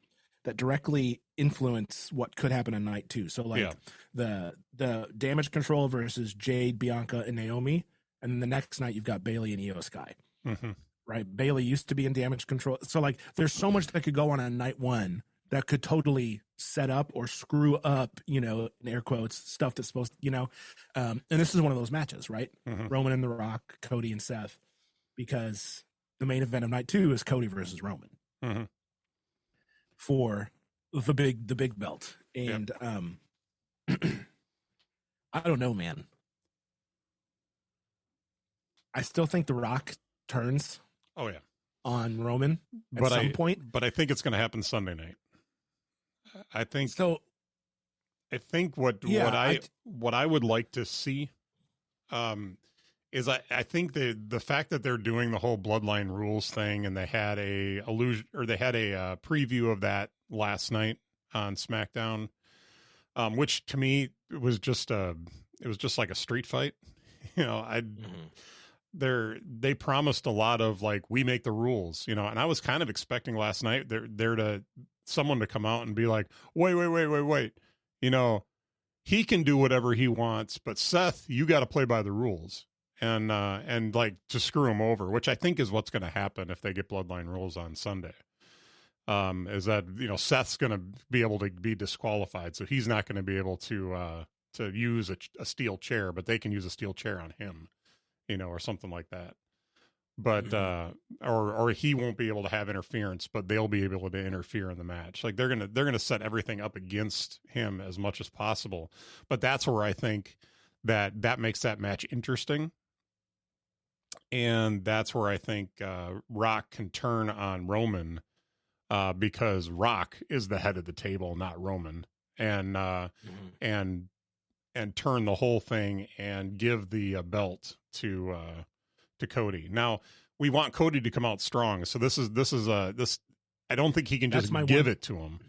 that directly influence what could happen on night two. So like the Damage Control versus Jade, Bianca, and Naomi, and then the next night you've got Bayley and Io Sky. Right? Bayley used to be in Damage Control, so like there's so much that could go on night one that could totally set up or screw up, you know, in air quotes, stuff that's supposed to, you know, and this is one of those matches, right? Roman and The Rock, Cody and Seth, because the main event of night two is Cody versus Roman for the big belt. And I don't know, man. I still think The Rock turns. Oh yeah, on Roman at some point, but I think it's going to happen Sunday night. I think so. I think what I would like to see is I think the fact that they're doing the whole bloodline rules thing, and they had a preview of that last night on SmackDown, which to me was just like a street fight. You know, they promised a lot of like, we make the rules, you know, and I was kind of expecting last night someone to come out and be like, wait, you know, he can do whatever he wants, but Seth, you got to play by the rules, and like to screw him over, which I think is what's going to happen if they get bloodline rules on Sunday. Is that, you know, Seth's going to be able to be disqualified, so he's not going to be able to use a steel chair, but they can use a steel chair on him, you know, or something like that. But or he won't be able to have interference, but they'll be able to interfere in the match. Like they're gonna set everything up against him as much as possible. But that's where I think that makes that match interesting, and that's where I think Rock can turn on Roman, because Rock is the head of the table, not Roman, and turn the whole thing and give the belt to Cody. Now we want Cody to come out strong, so this I don't think he can just give it to him,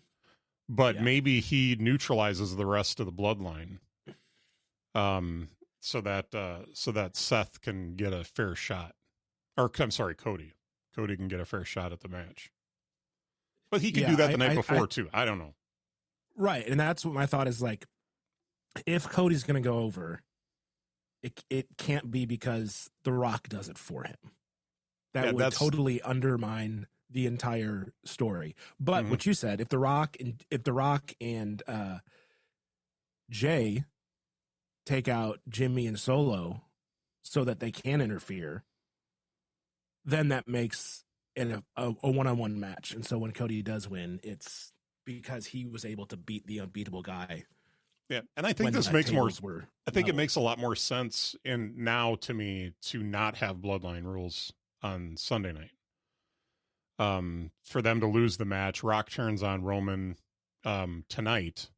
but maybe he neutralizes the rest of the bloodline, so that Seth can get a fair shot, or I'm sorry, Cody can get a fair shot at the match. But he could do that the night before too. I don't know. Right, and that's what my thought is. Like, if Cody's going to go over, it can't be because The Rock does it for him. That would totally undermine the entire story. But what you said, if The Rock and Jay take out Jimmy and Solo so that they can interfere, then that makes it a one-on-one match. And so when Cody does win, it's because he was able to beat the unbeatable guy. Yeah, and I think this makes more. I think it makes a lot more sense now to me to not have bloodline rules on Sunday night. For them to lose the match, Rock turns on Roman tonight,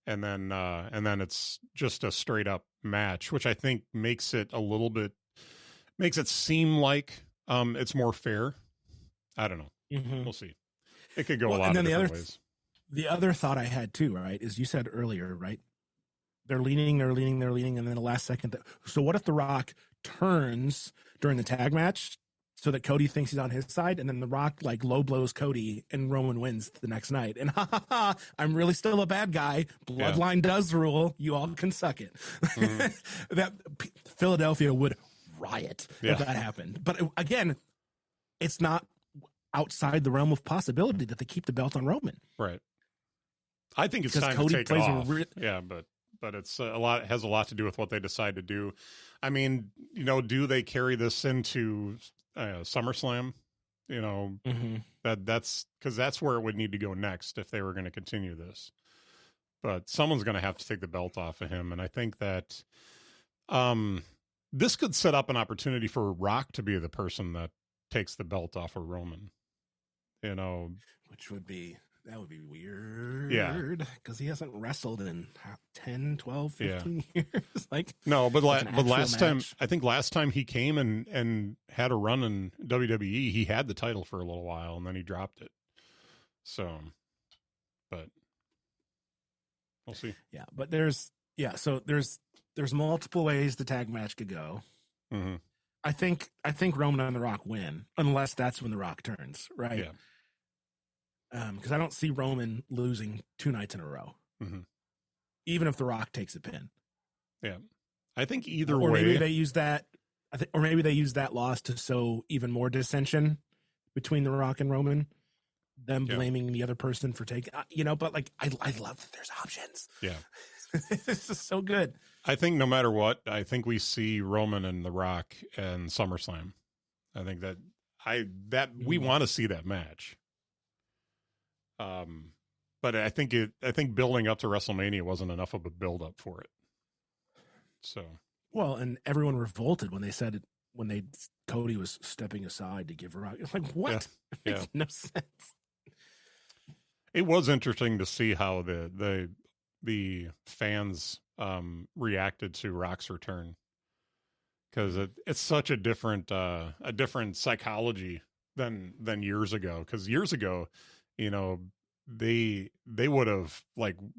and then it's just a straight up match, which I think makes it seem like it's more fair. I don't know. We'll see. It could go a lot of different ways. The other thought I had too, right, is you said earlier, right? They're leaning, and then the last second. So what if The Rock turns during the tag match so that Cody thinks he's on his side, and then The Rock like low blows Cody and Roman wins the next night? And I'm really still a bad guy. Bloodline does rule. You all can suck it. That Philadelphia would riot if that happened. But again, it's not outside the realm of possibility that they keep the belt on Roman. Right. I think it's time Cody to take off. But it's it has a lot to do with what they decide to do. I mean, do they carry this into SummerSlam? That's because that's where it would need to go next if they were going to continue this. But someone's going to have to take the belt off of him, and I think that this could set up an opportunity for Rock to be the person that takes the belt off of Roman. Which would be. That would be weird. Yeah. Because he hasn't wrestled in 10, 12, 15 years. No, but last time, I think last time he came and had a run in WWE, he had the title for a little while and then he dropped it. So, but we'll see. Yeah. But there's multiple ways the tag match could go. Mm-hmm. I think Roman and The Rock win, unless that's when The Rock turns, right? Yeah. Because I don't see Roman losing 2 nights in a row, even if The Rock takes a pin. Yeah, I think either way. Maybe they use that. Or maybe they use that loss to sow even more dissension between The Rock and Roman. Them blaming the other person for taking, But I love that there's options. Yeah, this is so good. I think no matter what, I think we see Roman and The Rock and SummerSlam. I think that we want to see that match. But I think building up to WrestleMania wasn't enough of a build up for it. So, well, and everyone revolted when they said Cody was stepping aside to give Rock. It's like, what? It makes no sense. It was interesting to see how the fans reacted to Rock's return, because it's such a different psychology than years ago. Because years ago, they would have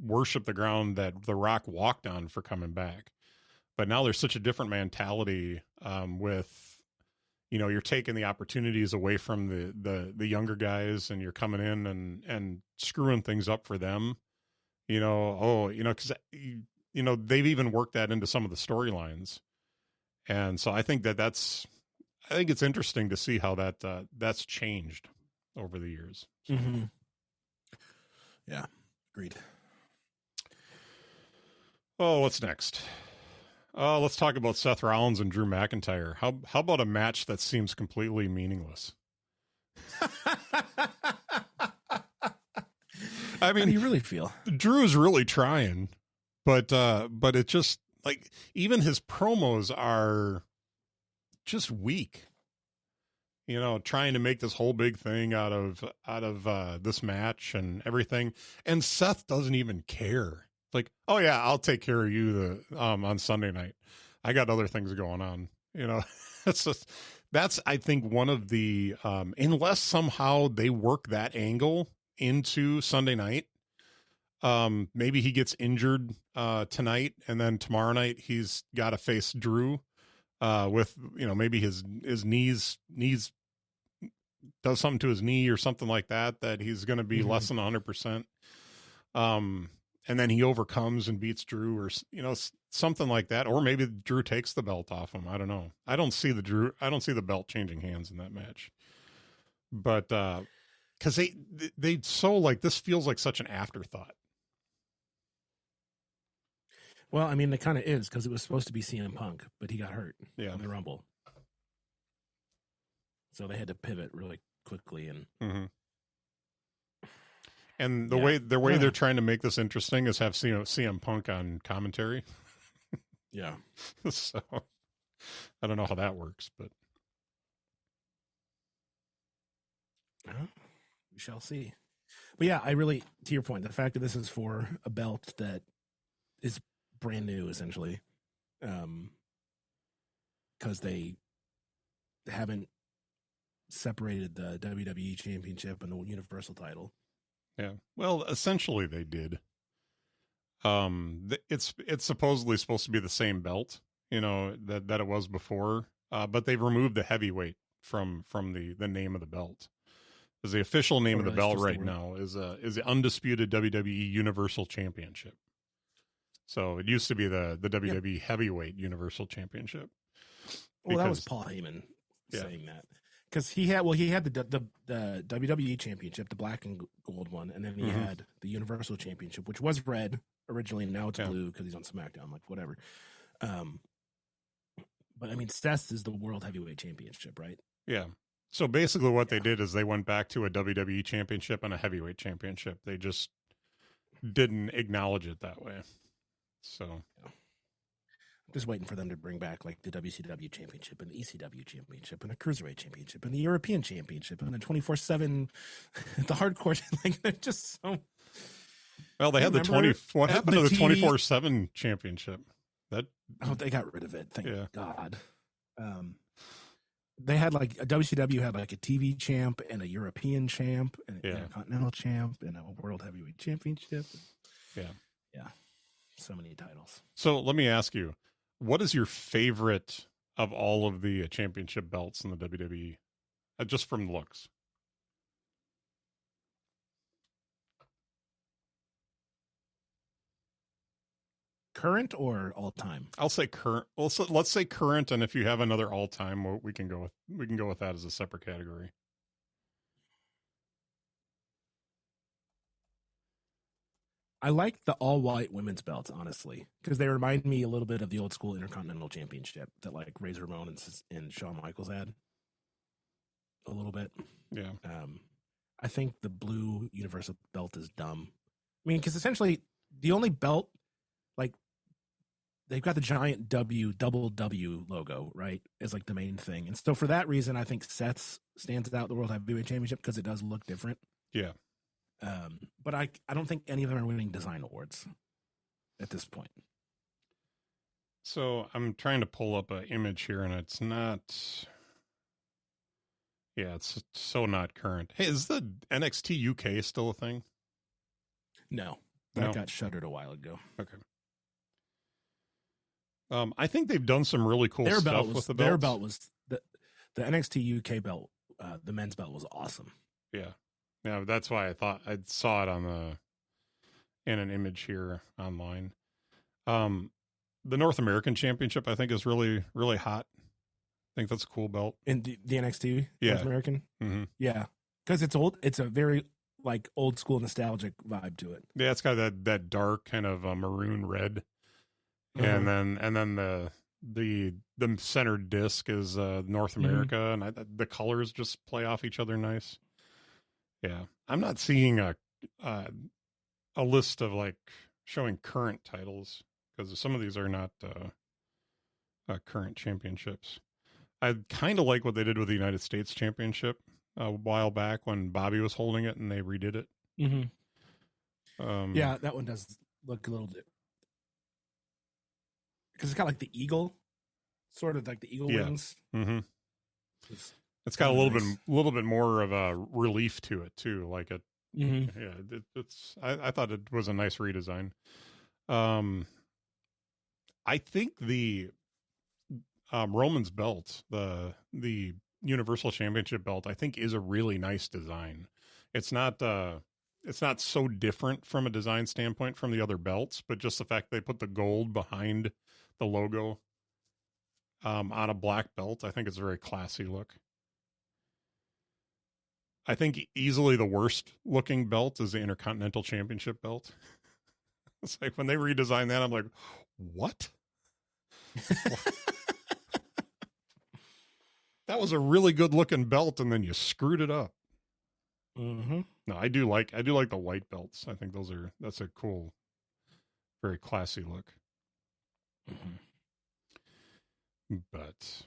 worshipped the ground that The Rock walked on for coming back. But now there's such a different mentality with, you're taking the opportunities away from the younger guys, and you're coming in and screwing things up for them. Because they've even worked that into some of the storylines. And so I think it's interesting to see how that's changed over the years. So. Mm-hmm. Yeah, agreed. Oh, what's next? Let's talk about Seth Rollins and Drew McIntyre. How about a match that seems completely meaningless? I mean, how do you really feel? Drew's really trying, but it just even his promos are just weak. Trying to make this whole big thing out of this match and everything, and Seth doesn't even care. Oh yeah, I'll take care of you on Sunday night. I got other things going on. That's I think one of the unless somehow they work that angle into Sunday night. Maybe he gets injured tonight, and then tomorrow night he's got to face Drew with maybe his knees does something to his knee or something like that he's going to be less than 100%. And then he overcomes and beats Drew, or something like that, or maybe Drew takes the belt off him. I don't know. I don't see the belt changing hands in that match. But because they so like this feels like such an afterthought. Well, I mean, it kind of is, because it was supposed to be CM Punk, but he got hurt in the Rumble, so they had to pivot really quickly. And the way they're trying to make this interesting is have CM Punk on commentary. Yeah. So I don't know how that works, but we shall see. But yeah, I really, to your point, the fact that this is for a belt that is brand new, essentially, because they haven't separated the WWE Championship and the Universal title. Yeah. Well, essentially they did. It's supposedly supposed to be the same belt, that it was before, but they've removed the heavyweight from the name of the belt. Because the official name of the belt right now is the undisputed WWE Universal Championship. So it used to be the WWE Heavyweight Universal Championship. Well, that was Paul Heyman saying that. Because he had the WWE Championship, the black and gold one, and then he had the Universal Championship, which was red originally, and now it's blue because he's on SmackDown, like whatever. But I mean, Seth is the World Heavyweight Championship, right? Yeah. So basically what they did is they went back to a WWE Championship and a Heavyweight Championship. They just didn't acknowledge it that way. So... Just waiting for them to bring back like the WCW Championship and the ECW Championship and the Cruiserweight Championship and the European Championship and the 24/7, the hardcore. Like they're just so. Well, they had What happened to the 24/7 Championship? They got rid of it. Thank God. They had like a WCW had like a TV champ and a European champ and an Intercontinental champ and a World Heavyweight Championship. Yeah. So many titles. So let me ask you, what is your favorite of all of the championship belts in the WWE? Just from looks. Current or all time? I'll say current. Well, so let's say current, and if you have another all time, we can go with that as a separate category. I like the all-white women's belts, honestly, because they remind me a little bit of the old school Intercontinental Championship that like Razor Ramon and Shawn Michaels had. A little bit. Yeah. I think the blue Universal belt is dumb. I mean, because essentially the only belt, like, they've got the giant double W logo, right? Is like the main thing. And so for that reason, I think Seth's stands out the World Heavyweight Championship because it does look different. Yeah. But I don't think any of them are winning design awards at this point. So I'm trying to pull up an image here, and it's not. Yeah, it's so not current. Hey, is the NXT UK still a thing? No, that got shuttered a while ago. Okay. I think they've done some really cool stuff with the belts. Their belt was the NXT UK belt. The men's belt was awesome. Yeah. Yeah, that's why I thought I saw it in an image here online. The North American Championship, I think, is really, really hot. I think that's a cool belt. In the NXT North American? Mm-hmm. Yeah. Because it's old. It's a very like old school nostalgic vibe to it. Yeah, it's got that dark kind of maroon red. And then the centered disc is North America, and the colors just play off each other nice. Yeah, I'm not seeing a list of like showing current titles because some of these are not current championships. I kind of like what they did with the United States Championship a while back when Bobby was holding it and they redid it. Mm-hmm. Yeah, that one does look a little bit because it's got like the eagle, sort of like the eagle wings. Mm-hmm. It's got a little bit more of a relief to it too. Like it, it's. I thought it was a nice redesign. I think the Roman's belt, the Universal Championship belt, I think, is a really nice design. It's not so different from a design standpoint from the other belts, but just the fact they put the gold behind the logo on a black belt, I think it's a very classy look. I think easily the worst looking belt is the Intercontinental Championship belt. It's like when they redesigned that, I'm like, what? That was a really good looking belt, and then you screwed it up. Mm-hmm. No, I do like the white belts. I think that's a cool, very classy look. Mm-hmm. But,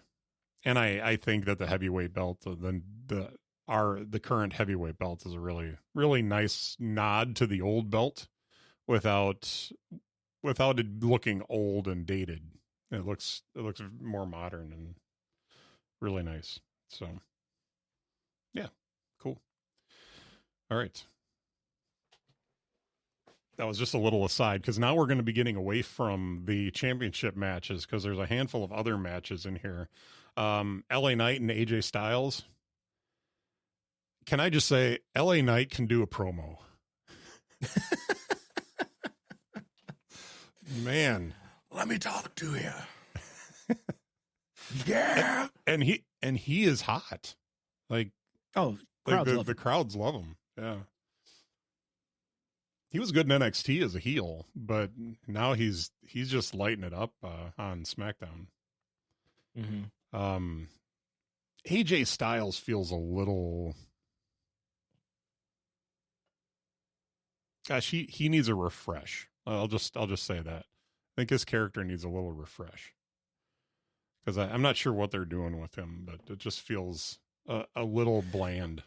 and I think that the heavyweight belt, the current heavyweight belt is a really, really nice nod to the old belt without it looking old and dated. It looks more modern and really nice. So, yeah, cool. All right. That was just a little aside, because now we're going to be getting away from the championship matches, because there's a handful of other matches in here. LA Knight and AJ Styles. Can I just say, LA Knight can do a promo. Man, let me talk to you. Yeah, and he is hot. Like, the crowds love him. Yeah, he was good in NXT as a heel, but now he's just lighting it up on SmackDown. Mm-hmm. AJ Styles feels a little. Gosh, he needs a refresh. I'll just say that. I think his character needs a little refresh, because I'm not sure what they're doing with him, but it just feels a little bland.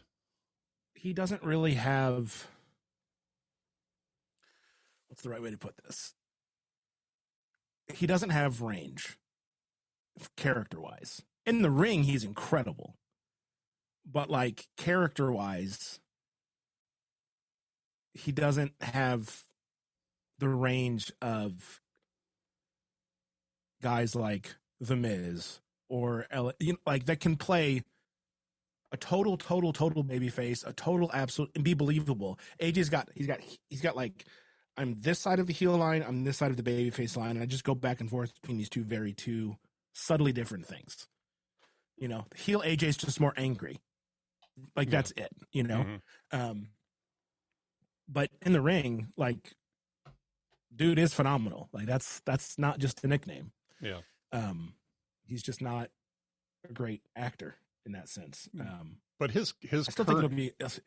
He doesn't really have. What's the right way to put this? He doesn't have range, character-wise. In the ring, he's incredible, but like character-wise, he doesn't have the range of guys like The Miz or like that can play a total babyface, a total absolute, and be believable. AJ's got like, I'm this side of the heel line, I'm this side of the babyface line, and I just go back and forth between these two subtly different things. Heel AJ's just more angry. Like, that's it, Mm-hmm. But in the ring, like, dude is phenomenal. Like, that's not just a nickname. Yeah. He's just not a great actor in that sense. But his I still think it'll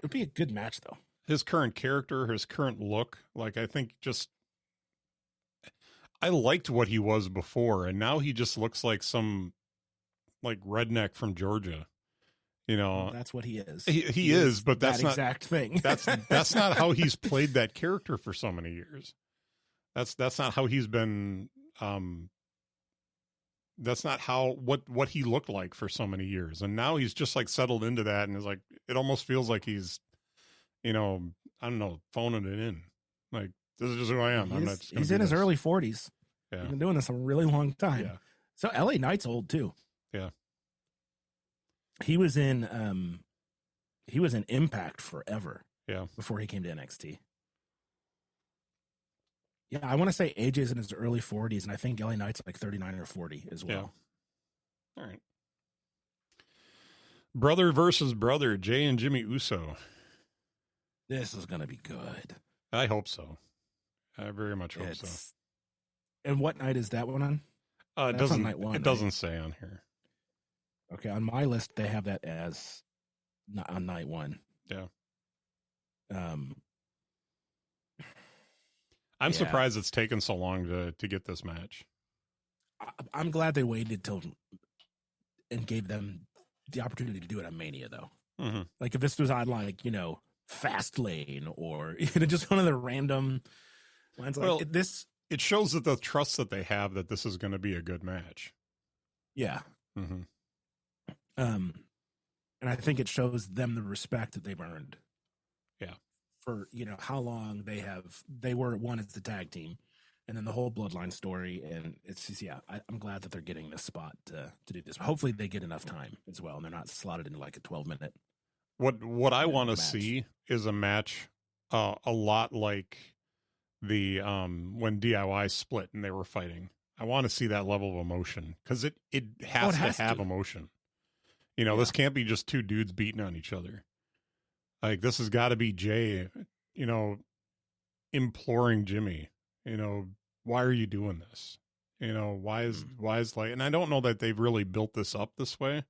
be a good match though. His current character, his current look, like, I think I liked what he was before, and now he just looks like some like redneck from Georgia. That's what he is. He is, but that's that not exact thing. That's not how he's played that character for so many years. That's not how he's been. That's not what he looked like for so many years, and now he's just like settled into that, and is like, it almost feels like he's, I don't know, phoning it in. Like, this is just who I am. He's in his early 40s. Yeah. He's been doing this a really long time. Yeah. So LA Knight's old too. Yeah. He was in Impact forever. Yeah. Before he came to NXT. Yeah, I want to say AJ's in his early 40s, and I think LA Knight's like 39 or 40 as well. Yeah. All right. Brother versus brother, Jay and Jimmy Uso. This is going to be good. I hope so. I very much hope so. And what night is that one on? It doesn't. On night one, it doesn't say on here. Okay, on my list they have that as on night one. Yeah. I'm surprised it's taken so long to get this match. I'm glad they waited and gave them the opportunity to do it on Mania, though. Mm-hmm. Like, if this was on, like, Fast Lane or just one of the random lines, like this. It shows that the trust that they have that this is going to be a good match. Yeah. Mm-hmm. And I think it shows them the respect that they've earned. Yeah. For how long they were one as the tag team, and then the whole bloodline story. And it's just, I'm glad that they're getting this spot to do this. Hopefully they get enough time as well, and they're not slotted into like a 12-minute. What I want to see is a match a lot like the when DIY split and they were fighting. I want to see that level of emotion because it has to have emotion. You know, this can't be just two dudes beating on each other. Like, this has got to be Jay, you know, imploring Jimmy, you know, why are you doing this? You know, why is like, and I don't know that they've really built this up this way,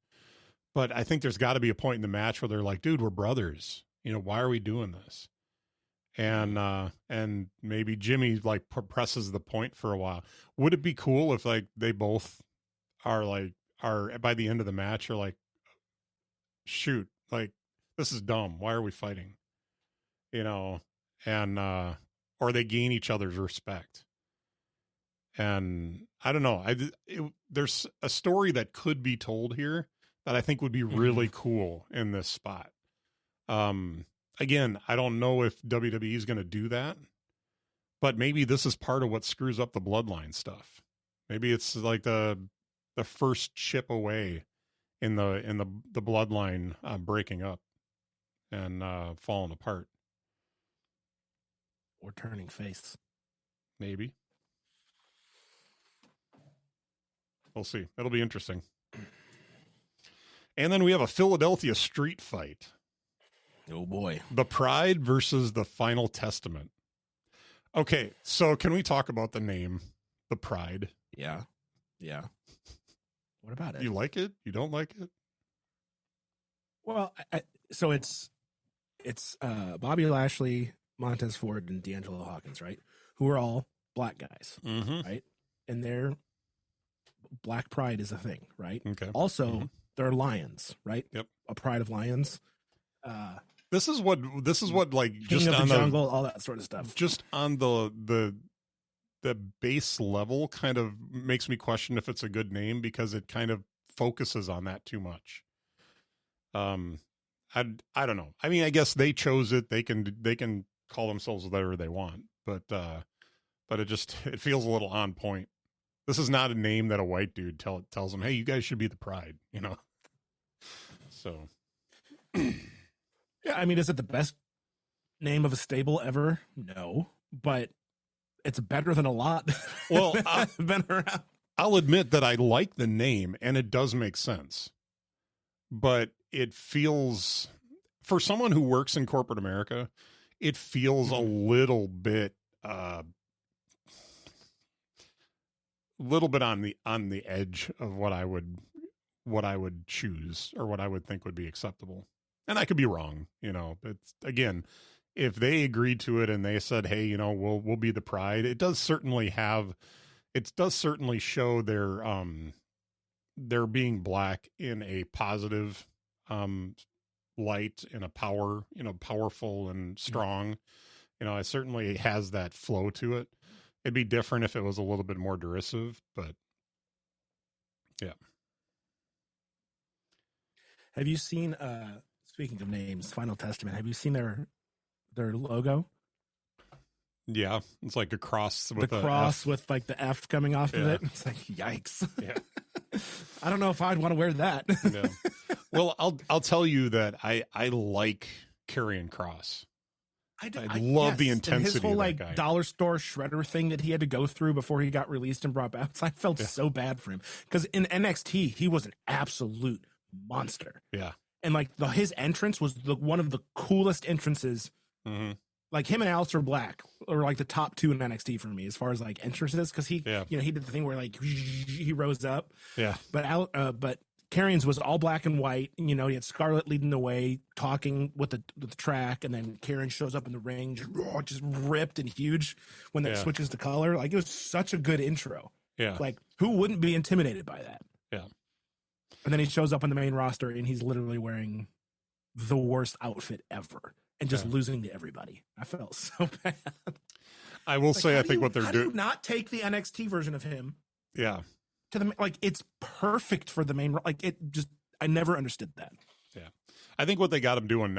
but I think there's got to be a point in the match where they're like, dude, we're brothers. You know, why are we doing this? And maybe Jimmy like presses the point for a while. Would it be cool if like they both are by the end of the match are like, shoot, like, this is dumb. Why are we fighting? You know, and or they gain each other's respect. And I don't know. There's a story that could be told here that I think would be really cool in this spot. Again, I don't know if WWE is going to do that, but maybe this is part of what screws up the bloodline stuff. Maybe it's like the first chip away in the bloodline breaking up and falling apart or turning face. Maybe. We'll see. It'll be interesting. And then we have a Philadelphia street fight. Oh boy. The Pride versus the Final Testament. Okay, so can we talk about the name, The Pride? Yeah. Yeah. What about it? You like it? You don't like it? Well, so it's Bobby Lashley, Montez Ford, and D'Angelo Hawkins, right? Who are all black guys, right? And their black pride is a thing, right? Okay. Also, they're lions, right? Yep. A pride of lions. This is what like King just of on the jungle, all that sort of stuff. Just on the base level kind of makes me question if it's a good name because it kind of focuses on that too much. I don't know. I mean, I guess they chose it. They can call themselves whatever they want, but it feels a little on point. This is not a name that a white dude tells them, hey, you guys should be the Pride, you know? So. Yeah, I mean, is it the best name of a stable ever? No, but it's better than a lot. Well, I've been around. I'll admit that I like the name and it does make sense, but it feels, for someone who works in corporate America, it feels a little bit on the edge of what I would choose or what I would think would be acceptable. And I could be wrong, you know, but again, if they agreed to it and they said, hey, you know, we'll be the Pride, it does certainly show their being black in a positive light, in a powerful and strong. You know, it certainly has that flow to it. It'd be different if it was a little bit more derisive, but yeah. Have you seen speaking of names, Final Testament, have you seen their logo? Yeah, it's like a cross with the cross with like the F coming off of it. It's like, yikes. Yeah. I don't know if I'd want to wear that. Yeah. Well, I'll tell you that I like Karrion Kross. I love the intensity. And his whole like guy. dollar store shredder thing that he had to go through before he got released and brought back. I felt so bad for him because in NXT he was an absolute monster. Yeah. And like his entrance was one of the coolest entrances. Mm-hmm. Like him and Aleister Black are like the top two in NXT for me as far as like entrances, because he he did the thing where like he rose up. Yeah. But Karrion's was all black and white. You know, he had Scarlett leading the way, talking with the track, and then Karrion shows up in the ring, just ripped and huge when that switches to color. Like, it was such a good intro. Yeah. Like, who wouldn't be intimidated by that? Yeah. And then he shows up on the main roster, and he's literally wearing the worst outfit ever and just losing to everybody. I felt so bad. I will say, I think what they're doing. Do not take the NXT version of him. Yeah. To the, like, it's perfect for the main, like, it just, I never understood that. Yeah. I think what they got him doing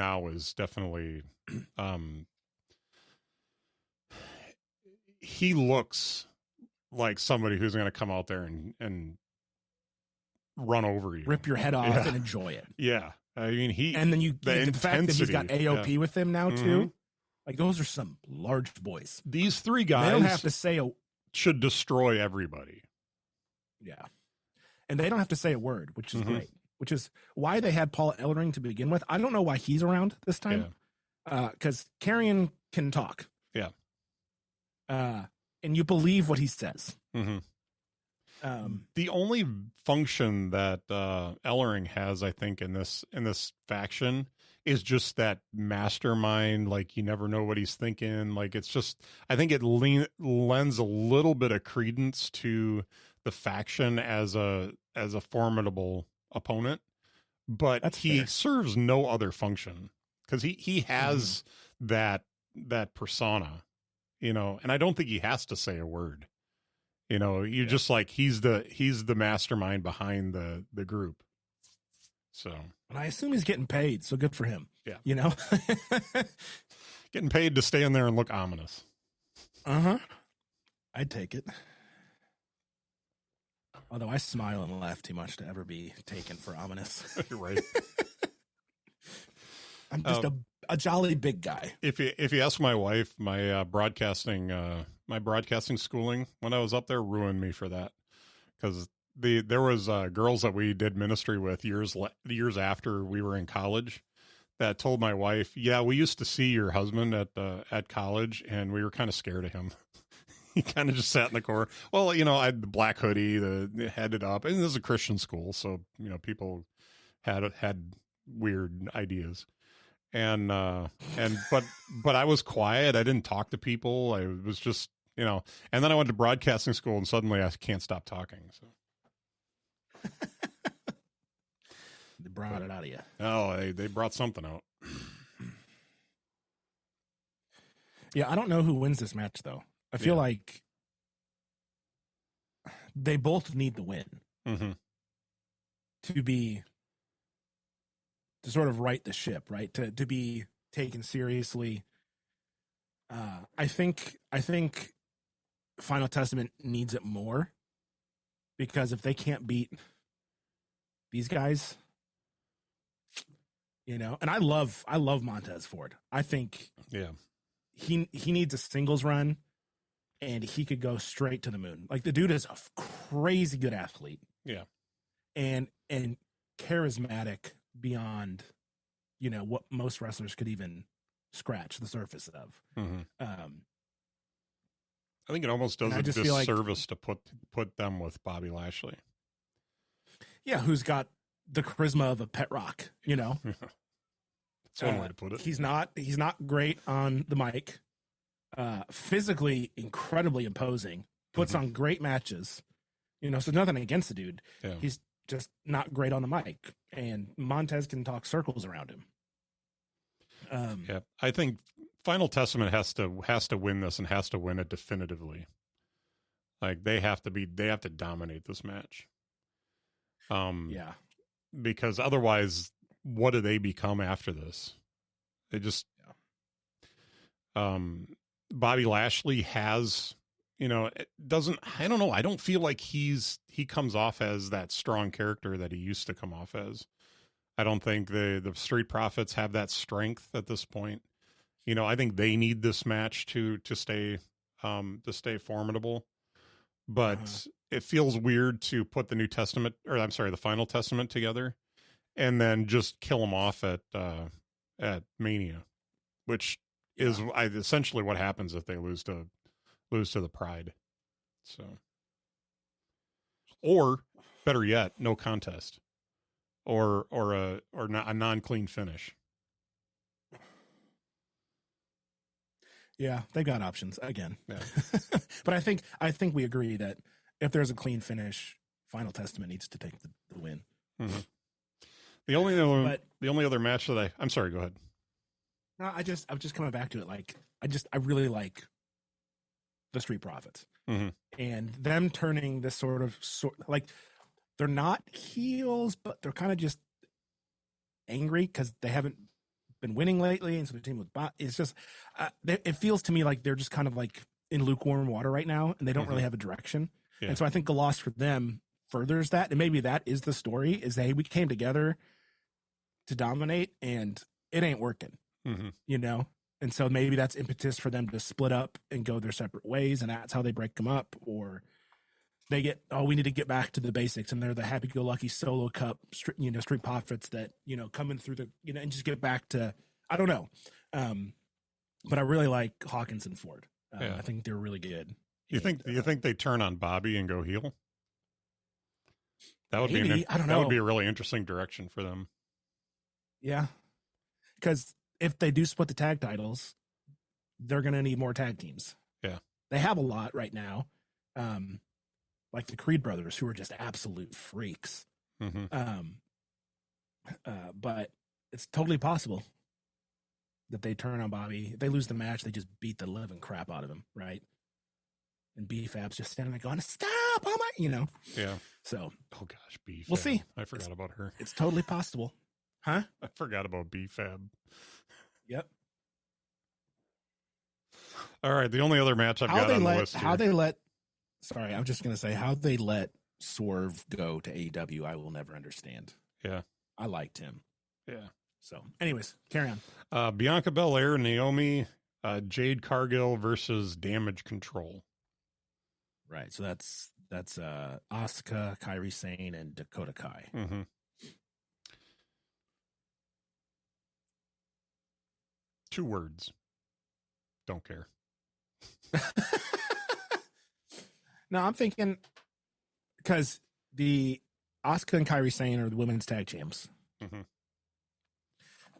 he looks like somebody who's going to come out there and run over you, rip your head off and enjoy it. Yeah. I mean, and then the fact that he's got AOP with him now too. Like, those are some large boys. These three guys, they don't have to say should destroy everybody. Yeah. And they don't have to say a word, which is great, which is why they had Paul Ellering to begin with. I don't know why he's around this time. Because Karrion can talk. Yeah. And you believe what he says. The only function that Ellering has, I think, in this faction is just that mastermind. Like, you never know what he's thinking. Like, it's just, I think it lends a little bit of credence to the faction as a formidable opponent, but he serves no other function because he has that persona, you know, and I don't think he has to say a word. You know, you just like, he's the mastermind behind the group. So, and I assume he's getting paid, so good for him. Yeah. You know, getting paid to stay in there and look ominous. I'd take it. Although I smile and laugh too much to ever be taken for ominous. You're right. I'm just a jolly big guy. If you ask my wife, my broadcasting schooling when I was up there ruined me for that, because there was girls that we did ministry with years after we were in college that told my wife, yeah, we used to see your husband at college and we were kind of scared of him. He kind of just sat in the corner. Well, you know, I had the black hoodie, the headed up, and this is a Christian school, so you know, people had weird ideas. And but I was quiet. I didn't talk to people. I was just, you know, and then I went to broadcasting school and suddenly I can't stop talking. So they brought it out of you. Oh, they brought something out. Yeah. I don't know who wins this match though. I feel like they both need the win to sort of right the ship, right? To be taken seriously. I think Final Testament needs it more, because if they can't beat these guys, you know, and I love Montez Ford. I think he needs a singles run and he could go straight to the moon. Like, the dude is a crazy good athlete. Yeah. And charismatic beyond, you know, what most wrestlers could even scratch the surface of. I think it almost does a disservice to put them with Bobby Lashley. Yeah, who's got the charisma of a pet rock, you know. That's one way to put it. He's not great on the mic. Physically incredibly imposing, puts on great matches, you know, so nothing against the dude. Yeah. He's just not great on the mic, and Montez can talk circles around him. Yeah, I think Final Testament has to win this, and has to win it definitively. Like, they have to dominate this match. Yeah, because otherwise, what do they become after this? They just, Bobby Lashley has, you know, it doesn't, I don't know. I don't feel like he comes off as that strong character that he used to come off as. I don't think the Street Profits have that strength at this point. You know, I think they need this match to stay formidable. But it feels weird to put the the Final Testament together and then just kill them off at Mania, which is essentially what happens if they lose to the Pride. So, or better yet, no contest, or a non-clean finish. Yeah, they got options again. Yeah. But I think we agree that if there's a clean finish, Final Testament needs to take the win. Mm-hmm. The only other match that I'm sorry, go ahead. No, I was just coming back to it. Like, I really like the Street Profits and them turning this sort of like, they're not heels, but they're kind of just angry because they haven't been winning lately, and so the team with it's just it feels to me like they're just kind of like in lukewarm water right now, and they don't really have a direction. Yeah. And so I think the loss for them furthers that, and maybe that is the story: is that, hey, we came together to dominate, and it ain't working, you know. And so maybe that's impetus for them to split up and go their separate ways, and that's how they break them up, or they get, we need to get back to the basics, and they're the happy-go-lucky solo cup, street profits that, you know, coming through the, you know, and just get back to, I don't know. But I really like Hawkins and Ford. I think they're really good. You think they turn on Bobby and go heel? That would maybe, I don't know. That would be a really interesting direction for them. Yeah, because if they do split the tag titles, they're going to need more tag teams. Yeah, they have a lot right now. Like the Creed brothers, who are just absolute freaks. But it's totally possible that they turn on Bobby. If they lose the match, they just beat the living crap out of him, right? And B-Fab's just standing there going, stop, oh my, you know? Yeah. So. Oh, gosh, B-Fab. We'll see. I forgot about her. It's totally possible. Huh? I forgot about B-Fab. Yep. All right, the only other match I've got on the list here. Sorry, I'm just going to say how they let Swerve go to AEW, I will never understand. Yeah. I liked him. Yeah. So, anyways, carry on. Bianca Belair, Naomi, Jade Cargill versus Damage Control. Right. So that's Asuka, Kairi Sane, and Dakota Kai. Two words. Don't care. No, I'm thinking because the Asuka and Kairi Sane are the women's tag champs.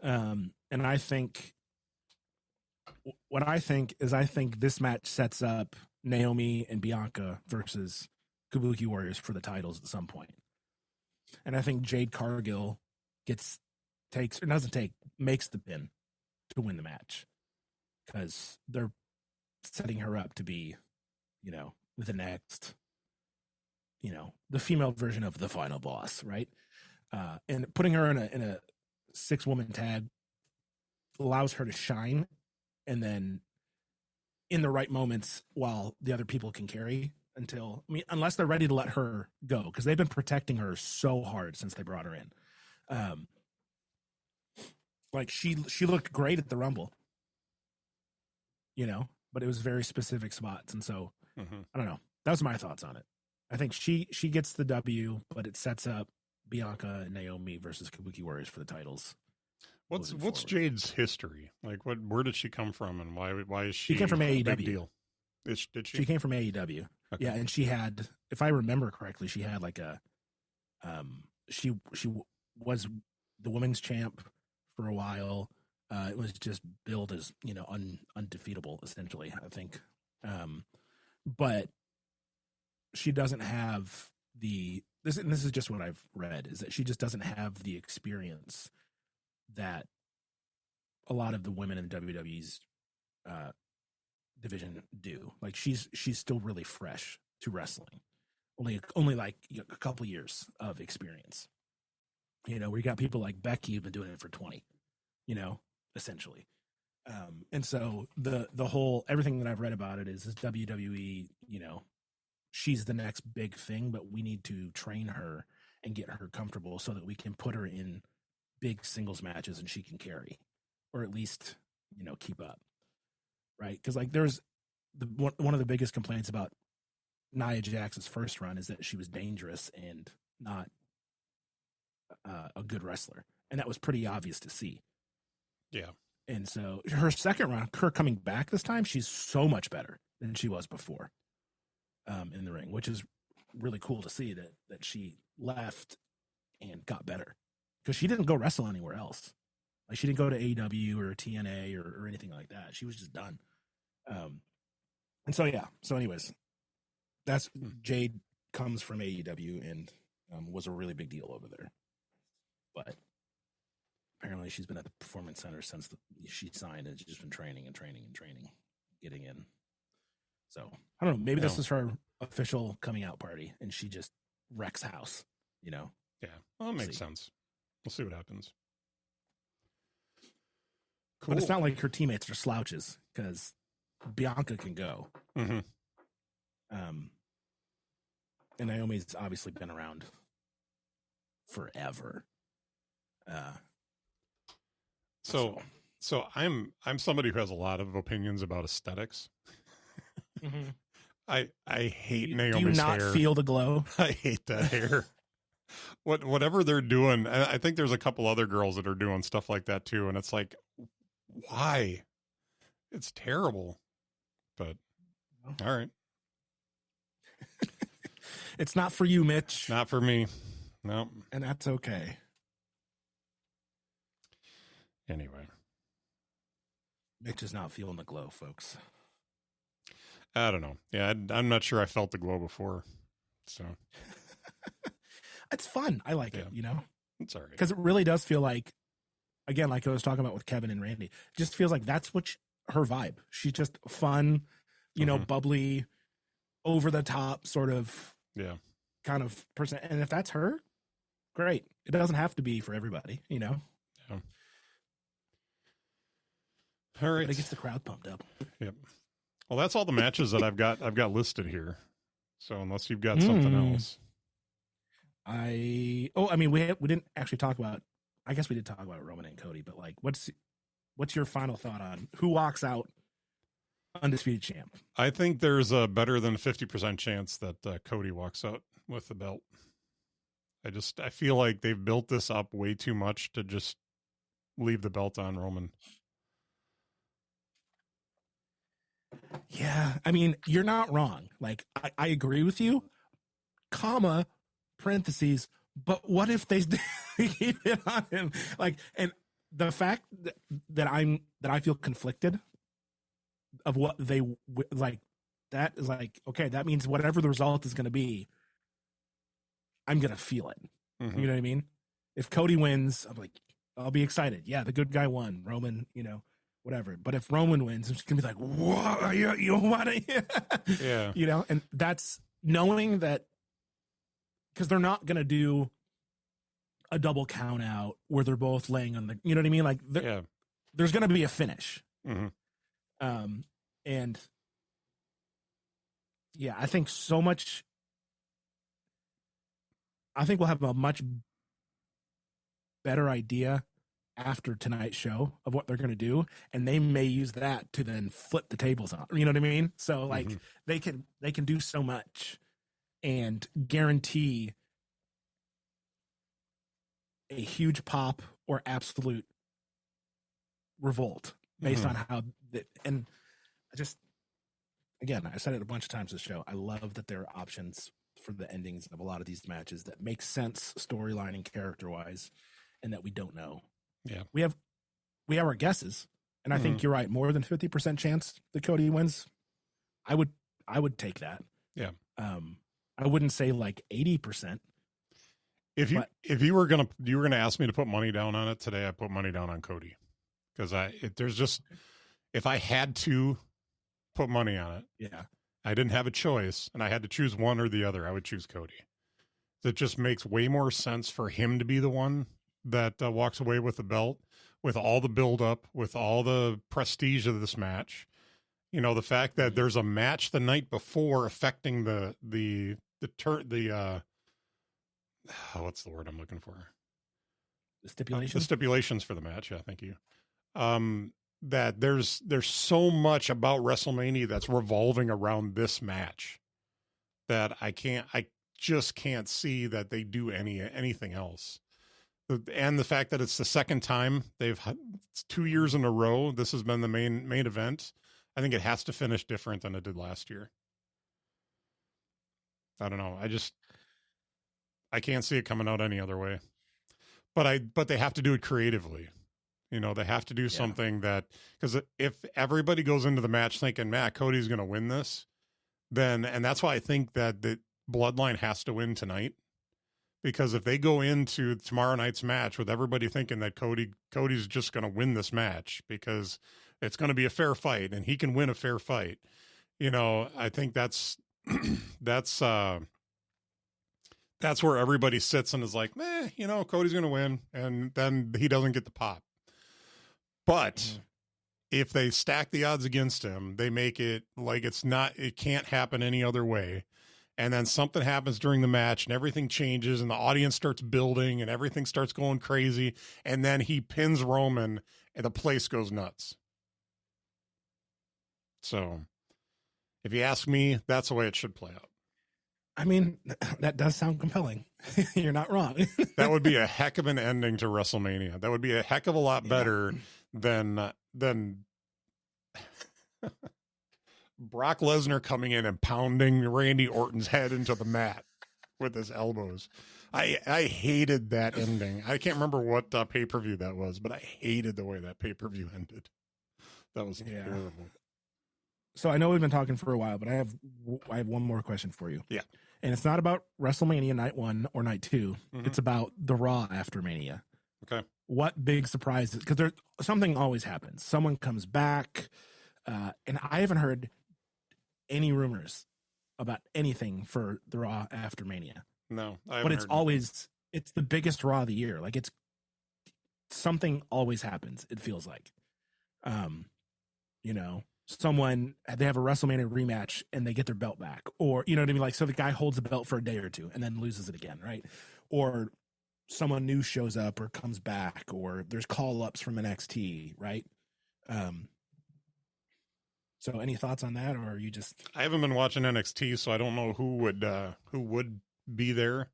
And I think I think this match sets up Naomi and Bianca versus Kabuki Warriors for the titles at some point. And I think Jade Cargill makes the pin to win the match because they're setting her up to be, you know, the next, you know, the female version of the final boss, right? And putting her in a 6-woman tag allows her to shine, and then in the right moments while the other people can carry unless they're ready to let her go, because they've been protecting her so hard since they brought her in. Like she looked great at the Rumble, you know, but it was very specific spots, and so I don't know. That was my thoughts on it. I think she gets the W, but it sets up Bianca and Naomi versus Kabuki Warriors for the titles. What's Jade's history? Like, where did she come from, and why is she? She came from AEW. Big deal. Did she? She came from AEW. Okay. Yeah, and she had, if I remember correctly, she had like a, she was the women's champ for a while. It was just billed as, you know, undefeatable essentially, I think. But she doesn't have this is just what I've read, is that she just doesn't have the experience that a lot of the women in WWE's division do. Like she's still really fresh to wrestling, only like a couple years of experience. You know, we got people like Becky who've been doing it for 20, you know, essentially. And so the whole, everything that I've read about it is WWE, you know, she's the next big thing, but we need to train her and get her comfortable so that we can put her in big singles matches and she can carry, or at least, you know, keep up. Right. Cause like there's one of the biggest complaints about Nia Jax's first run is that she was dangerous and not a good wrestler. And that was pretty obvious to see. Yeah. And so her second run, her coming back this time, she's so much better than she was before in the ring, which is really cool to see that she left and got better, because she didn't go wrestle anywhere else. Like she didn't go to AEW or TNA or anything like that. She was just done. And so, yeah. So anyways, that's Jade comes from AEW and was a really big deal over there. But apparently she's been at the Performance Center since she signed, and she's just been training, getting in. So I don't know. Maybe this is her official coming out party, and she just wrecks house, you know? Yeah. Well, that makes sense. We'll see what happens. Cool. But it's not like her teammates are slouches, because Bianca can go. Mm-hmm. And Naomi's obviously been around forever. So I'm somebody who has a lot of opinions about aesthetics. Mm-hmm. I hate Naomi's hair. Do you not feel the glow? I hate that hair. Whatever they're doing, I think there's a couple other girls that are doing stuff like that too, and it's like, why? It's terrible. But all right. It's not for you, Mitch. Not for me. No. And that's okay. Anyway. Mitch is not feeling the glow, folks. I don't know. Yeah, I'm not sure I felt the glow before. So. It's fun. I like it, you know? It's all right. Because it really does feel like, again, like I was talking about with Kevin and Randy, it just feels like that's what her vibe. She's just fun, you know, bubbly, over the top sort of kind of person. And if that's her, great. It doesn't have to be for everybody, you know? Yeah. All right. But it gets the crowd pumped up. Yep. Well, that's all the matches that I've got listed here. So unless you've got something else. We didn't actually talk about, I guess we did talk about Roman and Cody, but like, what's your final thought on who walks out undisputed champ? I think there's a better than 50% chance that Cody walks out with the belt. I feel like they've built this up way too much to just leave the belt on Roman. Yeah, I mean, you're not wrong. Like, I agree with you, comma, parentheses, but what if they keep it on him? Like, and the fact that I feel conflicted of what they like, that is like, okay, that means whatever the result is going to be, I'm going to feel it. Mm-hmm. You know what I mean? If Cody wins, I'm like, I'll be excited. Yeah, the good guy won. Roman, you know, whatever. But if Roman wins, I'm just going to be like, what? You want to? Yeah. You know, and that's knowing that, because they're not going to do a double count out where they're both laying on the, you know what I mean? Like, there's going to be a finish. Mm-hmm. And yeah, I think so much. I think we'll have a much better idea after tonight's show of what they're going to do, and they may use that to then flip the tables on. You know what I mean? So like they can do so much and guarantee a huge pop or absolute revolt based on how and I just, again, I said it a bunch of times this show, I love that there are options for the endings of a lot of these matches that make sense storyline and character wise, and that we don't know. Yeah, we have our guesses, and I think you're right. More than 50% chance that Cody wins. I would take that. Yeah. I wouldn't say like 80%. If you were gonna ask me to put money down on it today, I put money down on Cody, because if I had to put money on it, I didn't have a choice and I had to choose one or the other, I would choose Cody. That just makes way more sense for him to be the one that walks away with the belt, with all the build up, with all the prestige of this match. You know, the fact that there's a match the night before affecting the what's the word I'm looking for? The stipulations? The stipulations for the match. Yeah, thank you. That there's so much about WrestleMania that's revolving around this match that I just can't see that they do anything else. And the fact that it's the second time it's 2 years in a row, this has been the main event. I think it has to finish different than it did last year. I don't know. I can't see it coming out any other way. But they have to do it creatively. You know, they have to do something that, because if everybody goes into the match thinking, Cody's going to win this, and that's why I think that the Bloodline has to win tonight. Because if they go into tomorrow night's match with everybody thinking that Cody's just going to win this match because it's going to be a fair fight and he can win a fair fight, you know, I think that's where everybody sits and is like, you know, Cody's going to win, and then he doesn't get the pop. But if they stack the odds against him, they make it like it can't happen any other way. And then something happens during the match and everything changes and the audience starts building and everything starts going crazy. And then he pins Roman and the place goes nuts. So if you ask me, that's the way it should play out. I mean, that does sound compelling. You're not wrong. That would be a heck of an ending to WrestleMania. That would be a heck of a lot better than Brock Lesnar coming in and pounding Randy Orton's head into the mat with his elbows. I hated that ending. I can't remember what pay-per-view that was, but I hated the way that pay-per-view ended. That was terrible. So I know we've been talking for a while, but I have one more question for you. Yeah. And it's not about WrestleMania night 1 or night 2. Mm-hmm. It's about the Raw after Mania. Okay. What big surprises? Because there's something always happens. Someone comes back, and I haven't heard any rumors about anything for the Raw after Mania. No, but it's the biggest Raw of the year. Like something always happens. It feels like, they have a WrestleMania rematch and they get their belt back, or you know what I mean. Like, so the guy holds the belt for a day or two and then loses it again, right? Or someone new shows up or comes back, or there's call ups from NXT, right? So any thoughts on that, or are you just? I haven't been watching NXT, so I don't know who would be there.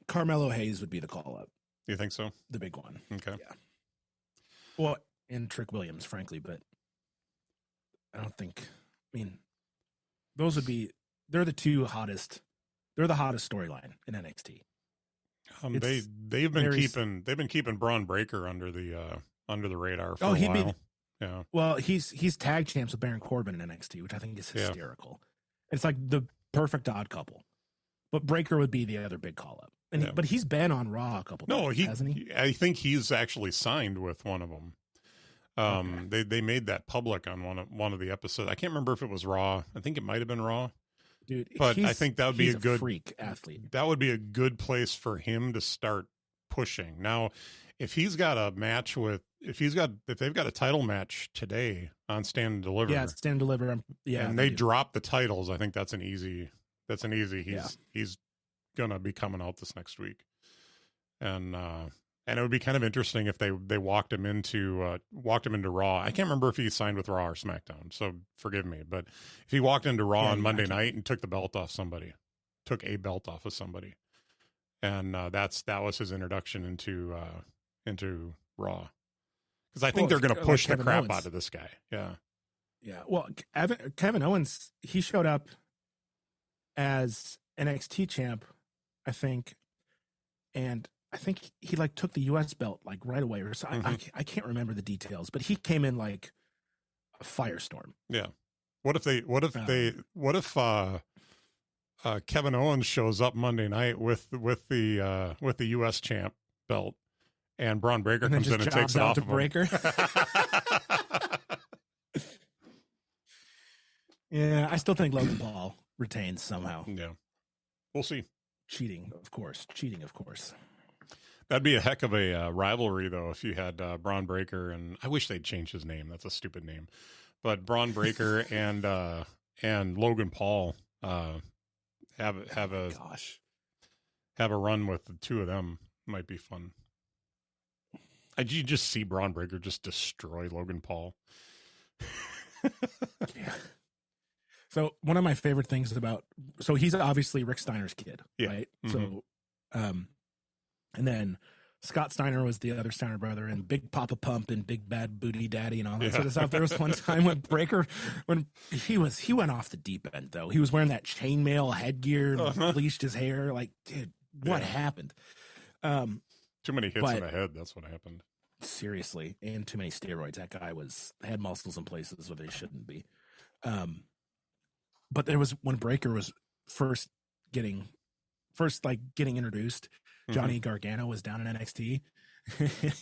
Carmelo Hayes would be the call up. You think so? The big one. Okay. Yeah. Well, and Trick Williams, frankly, but I don't think. I mean, those would be. They're the two hottest. They're the hottest storyline in NXT. They've been keeping Braun Breaker under the radar for a while. Yeah. Well, he's tag champs with Baron Corbin in NXT, which I think is hysterical. Yeah. It's like the perfect odd couple. But Breaker would be the other big call up. But he's been on Raw a couple times, hasn't he? I think he's actually signed with one of them. Okay. They made that public on one of the episodes. I can't remember if it was Raw. I think it might have been Raw. Dude, but I think that would be a good freak athlete. That would be a good place for him to start pushing. Now, if he's got a match if they've got a title match today on Stand and Deliver. Yeah, Stand and Deliver. And they drop the titles, I think that's an easy he's gonna be coming out this next week. And it would be kind of interesting if they walked him into Raw. I can't remember if he signed with Raw or SmackDown, so forgive me. But if he walked into Raw on Monday night and took a belt off of somebody, and that was his introduction into Raw, because I think they're going to push the crap out of this guy. Yeah, yeah. Well, Kevin Owens, he showed up as NXT champ, I think, and I think he took the U.S. belt right away, or so. Mm-hmm. I can't remember the details, but he came in like a firestorm. Yeah. What if Kevin Owens shows up Monday night with the U.S. champ belt, and Braun Breaker comes in and takes it off of Breaker? Yeah, I still think Logan Paul retains somehow. Yeah, we'll see. Cheating, of course. That'd be a heck of a rivalry, though, if you had Braun Breaker and I wish they'd change his name. That's a stupid name, but Braun Breaker and Logan Paul have a run with the two of them. Might be fun. You just see Braun Breaker just destroy Logan Paul. Yeah. So one of my favorite things so he's obviously Rick Steiner's kid, right? Mm-hmm. So, and then Scott Steiner was the other Steiner brother, and Big Papa Pump and Big Bad Booty Daddy and all that sort of stuff. There was one time when he went off the deep end, though. He was wearing that chainmail headgear, bleached his hair. Like, dude, what happened? Too many hits in the head. That's what happened. Seriously, and too many steroids. That guy had muscles in places where they shouldn't be. But there was when Breaker was first getting introduced, Johnny Gargano was down in NXT,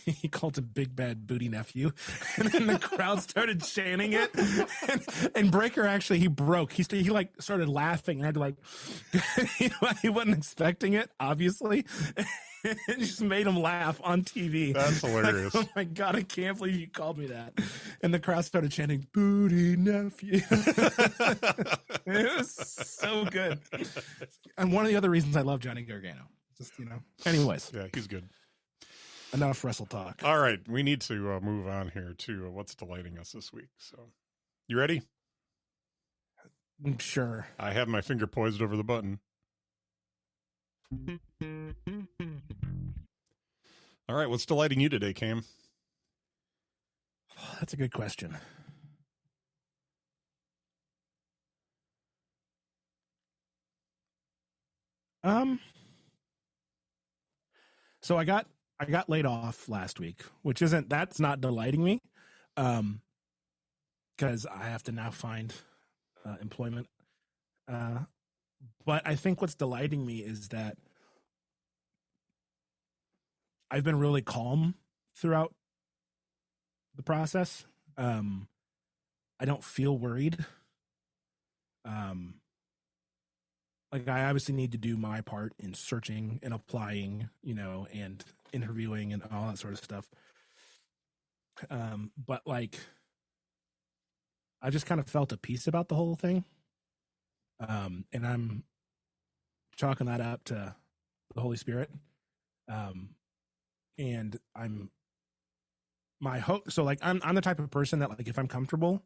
He called him Big Bad Booty Nephew, and then the crowd started chanting it. And Breaker actually he broke. He like started laughing and had to like he wasn't expecting it, obviously. It just made him laugh on TV. That's hilarious. Like, oh my God, I can't believe you called me that. And the crowd started chanting Booty Nephew. It was so good. And one of the other reasons I love Johnny Gargano. Just, anyways. Yeah, he's good. Enough wrestle talk. All right, we need to move on here to what's delighting us this week. So, you ready? Sure. I have my finger poised over the button. All right, what's delighting you today, Cam? Oh, that's a good question. So I got laid off last week, that's not delighting me, because I have to now find employment. But I think what's delighting me is that I've been really calm throughout the process. I don't feel worried. Like I obviously need to do my part in searching and applying, and interviewing and all that sort of stuff. But like, I just kind of felt a peace about the whole thing. And I'm chalking that up to the Holy Spirit. And my hope. So like, I'm the type of person that like, if I'm comfortable,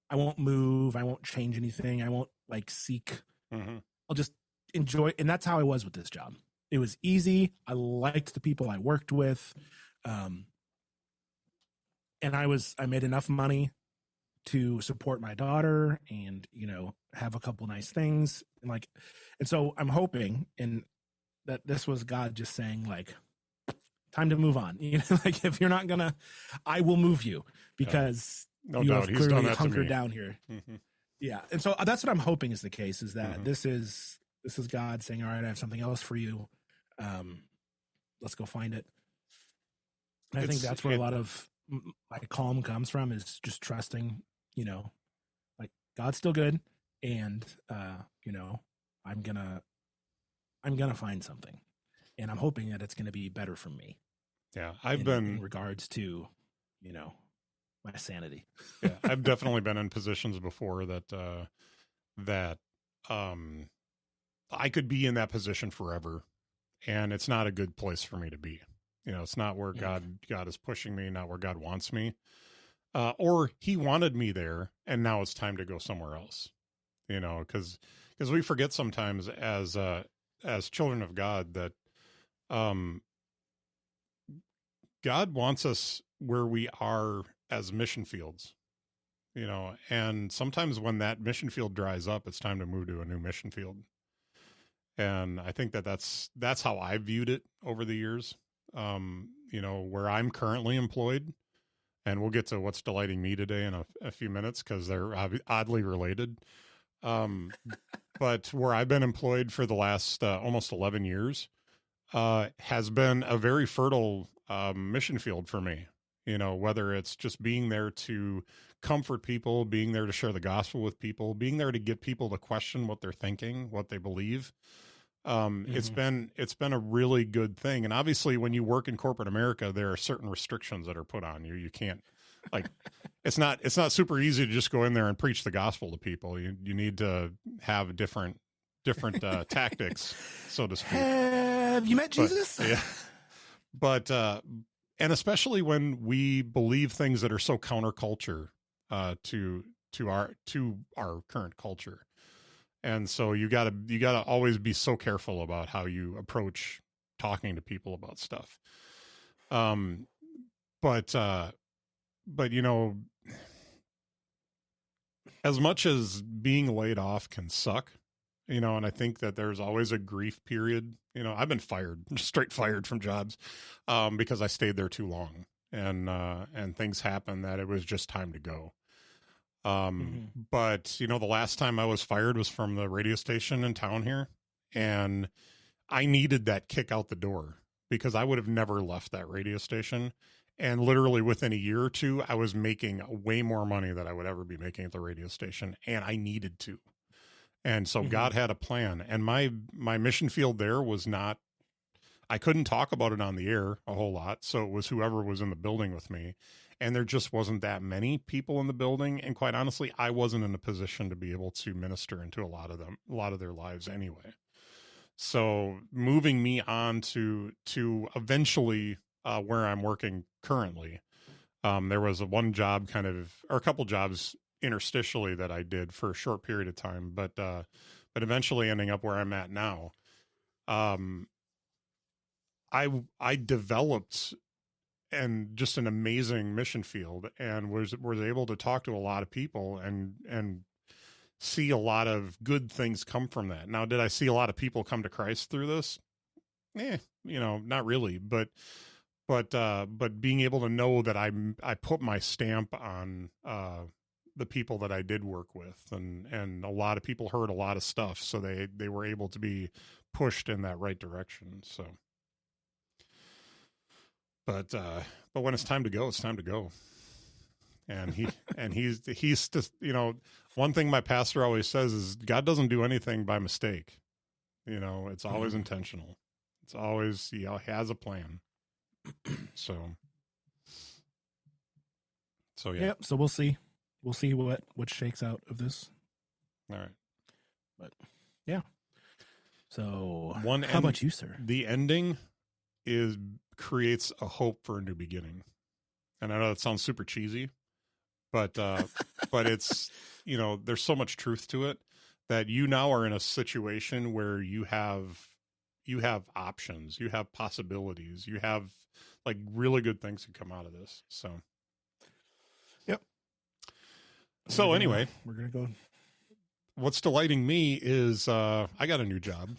I won't move. I won't change anything. I won't like seek. Mm-hmm. I'll just enjoy. And that's how I was with this job. It was easy. I liked the people I worked with. And I made enough money to support my daughter and, have a couple nice things. And so I'm hoping that this was God just saying like, time to move on. Like if you're not gonna, I will move you because no you doubt. have clearly hunkered down here. Mm-hmm. Yeah. And so that's what I'm hoping is the case, is that this is God saying, all right, I have something else for you. Let's go find it. And I think that's where a lot of my calm comes from, is just trusting, like God's still good. And, I'm gonna find something, and I'm hoping that it's going to be better for me. Yeah. In regards to, my sanity. Yeah. I've definitely been in positions before that I could be in that position forever, and it's not a good place for me to be. It's not where God is pushing me, not where God wants me. Or he wanted me there, and now it's time to go somewhere else. Because we forget sometimes as children of God that God wants us where we are as mission fields, and sometimes when that mission field dries up, it's time to move to a new mission field. And I think that's how I viewed it over the years. Where I'm currently employed, and we'll get to what's delighting me today in a few minutes, because they're oddly related. But where I've been employed for the last almost 11 years has been a very fertile mission field for me. Whether it's just being there to comfort people, being there to share the gospel with people, being there to get people to question what they're thinking, what they believe. It's been a really good thing. And obviously when you work in corporate America, there are certain restrictions that are put on you. You can't, like, it's not super easy to just go in there and preach the gospel to people. You need to have different tactics, so to speak. Have you met Jesus? Yeah. But, and especially when we believe things that are so counterculture, to our current culture. And so you gotta always be so careful about how you approach talking to people about stuff. But as much as being laid off can suck, and I think that there's always a grief period. I've been straight fired from jobs, because I stayed there too long, and things happened that it was just time to go. But the last time I was fired was from the radio station in town here, and I needed that kick out the door. because I would have never left that radio station. And literally within a year or two, I was making way more money than I would ever be making at the radio station. And I needed to. And so God had a plan. And my mission field there was not, I couldn't talk about it on the air a whole lot. So it was whoever was in the building with me. And there just wasn't that many people in the building. And quite honestly, I wasn't in a position to be able to minister into a lot of their lives anyway. So moving me on to eventually where I'm working currently, there was a couple jobs interstitially that I did for a short period of time, but eventually ending up where I'm at now. I developed and just an amazing mission field, and was able to talk to a lot of people and see a lot of good things come from that. Now, did I see a lot of people come to Christ through this? Not really, but being able to know that I put my stamp on the people that I did work with, and a lot of people heard a lot of stuff, so they were able to be pushed in that right direction. So, but when it's time to go, it's time to go. And he's just, one thing my pastor always says is God doesn't do anything by mistake. It's always intentional. It's always, he has a plan. So yeah. Yep. So we'll see what shakes out of this. All right. But yeah. So how about you, sir? The ending creates a hope for a new beginning. And I know that sounds super cheesy, but it's, there's so much truth to it that you now are in a situation where you have options, you have possibilities, you have like really good things to come out of this. So, yep. So anyway, we're going to go. What's delighting me is, I got a new job.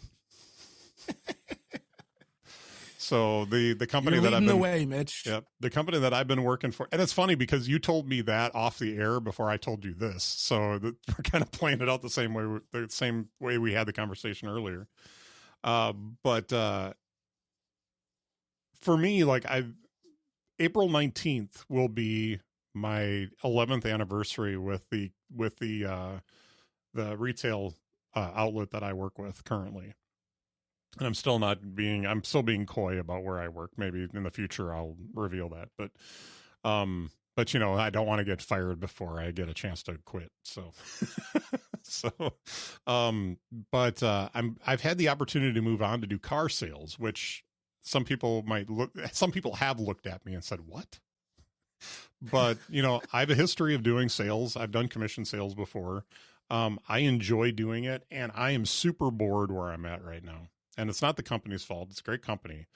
So the company that I've been, the way, Mitch. Yep, the company that I've been working for, and it's funny because you told me that off the air before I told you this. So we're kind of playing it out the same way we had the conversation earlier. But for me, like April 19th will be my 11th anniversary with the retail outlet that I work with currently. And I'm still being coy about where I work. Maybe in the future I'll reveal that, but I don't want to get fired before I get a chance to quit. So, I've had the opportunity to move on to do car sales, which some people have looked at me and said, what? But, I have a history of doing sales. I've done commission sales before. I enjoy doing it, and I am super bored where I'm at right now. And it's not the company's fault. It's a great company,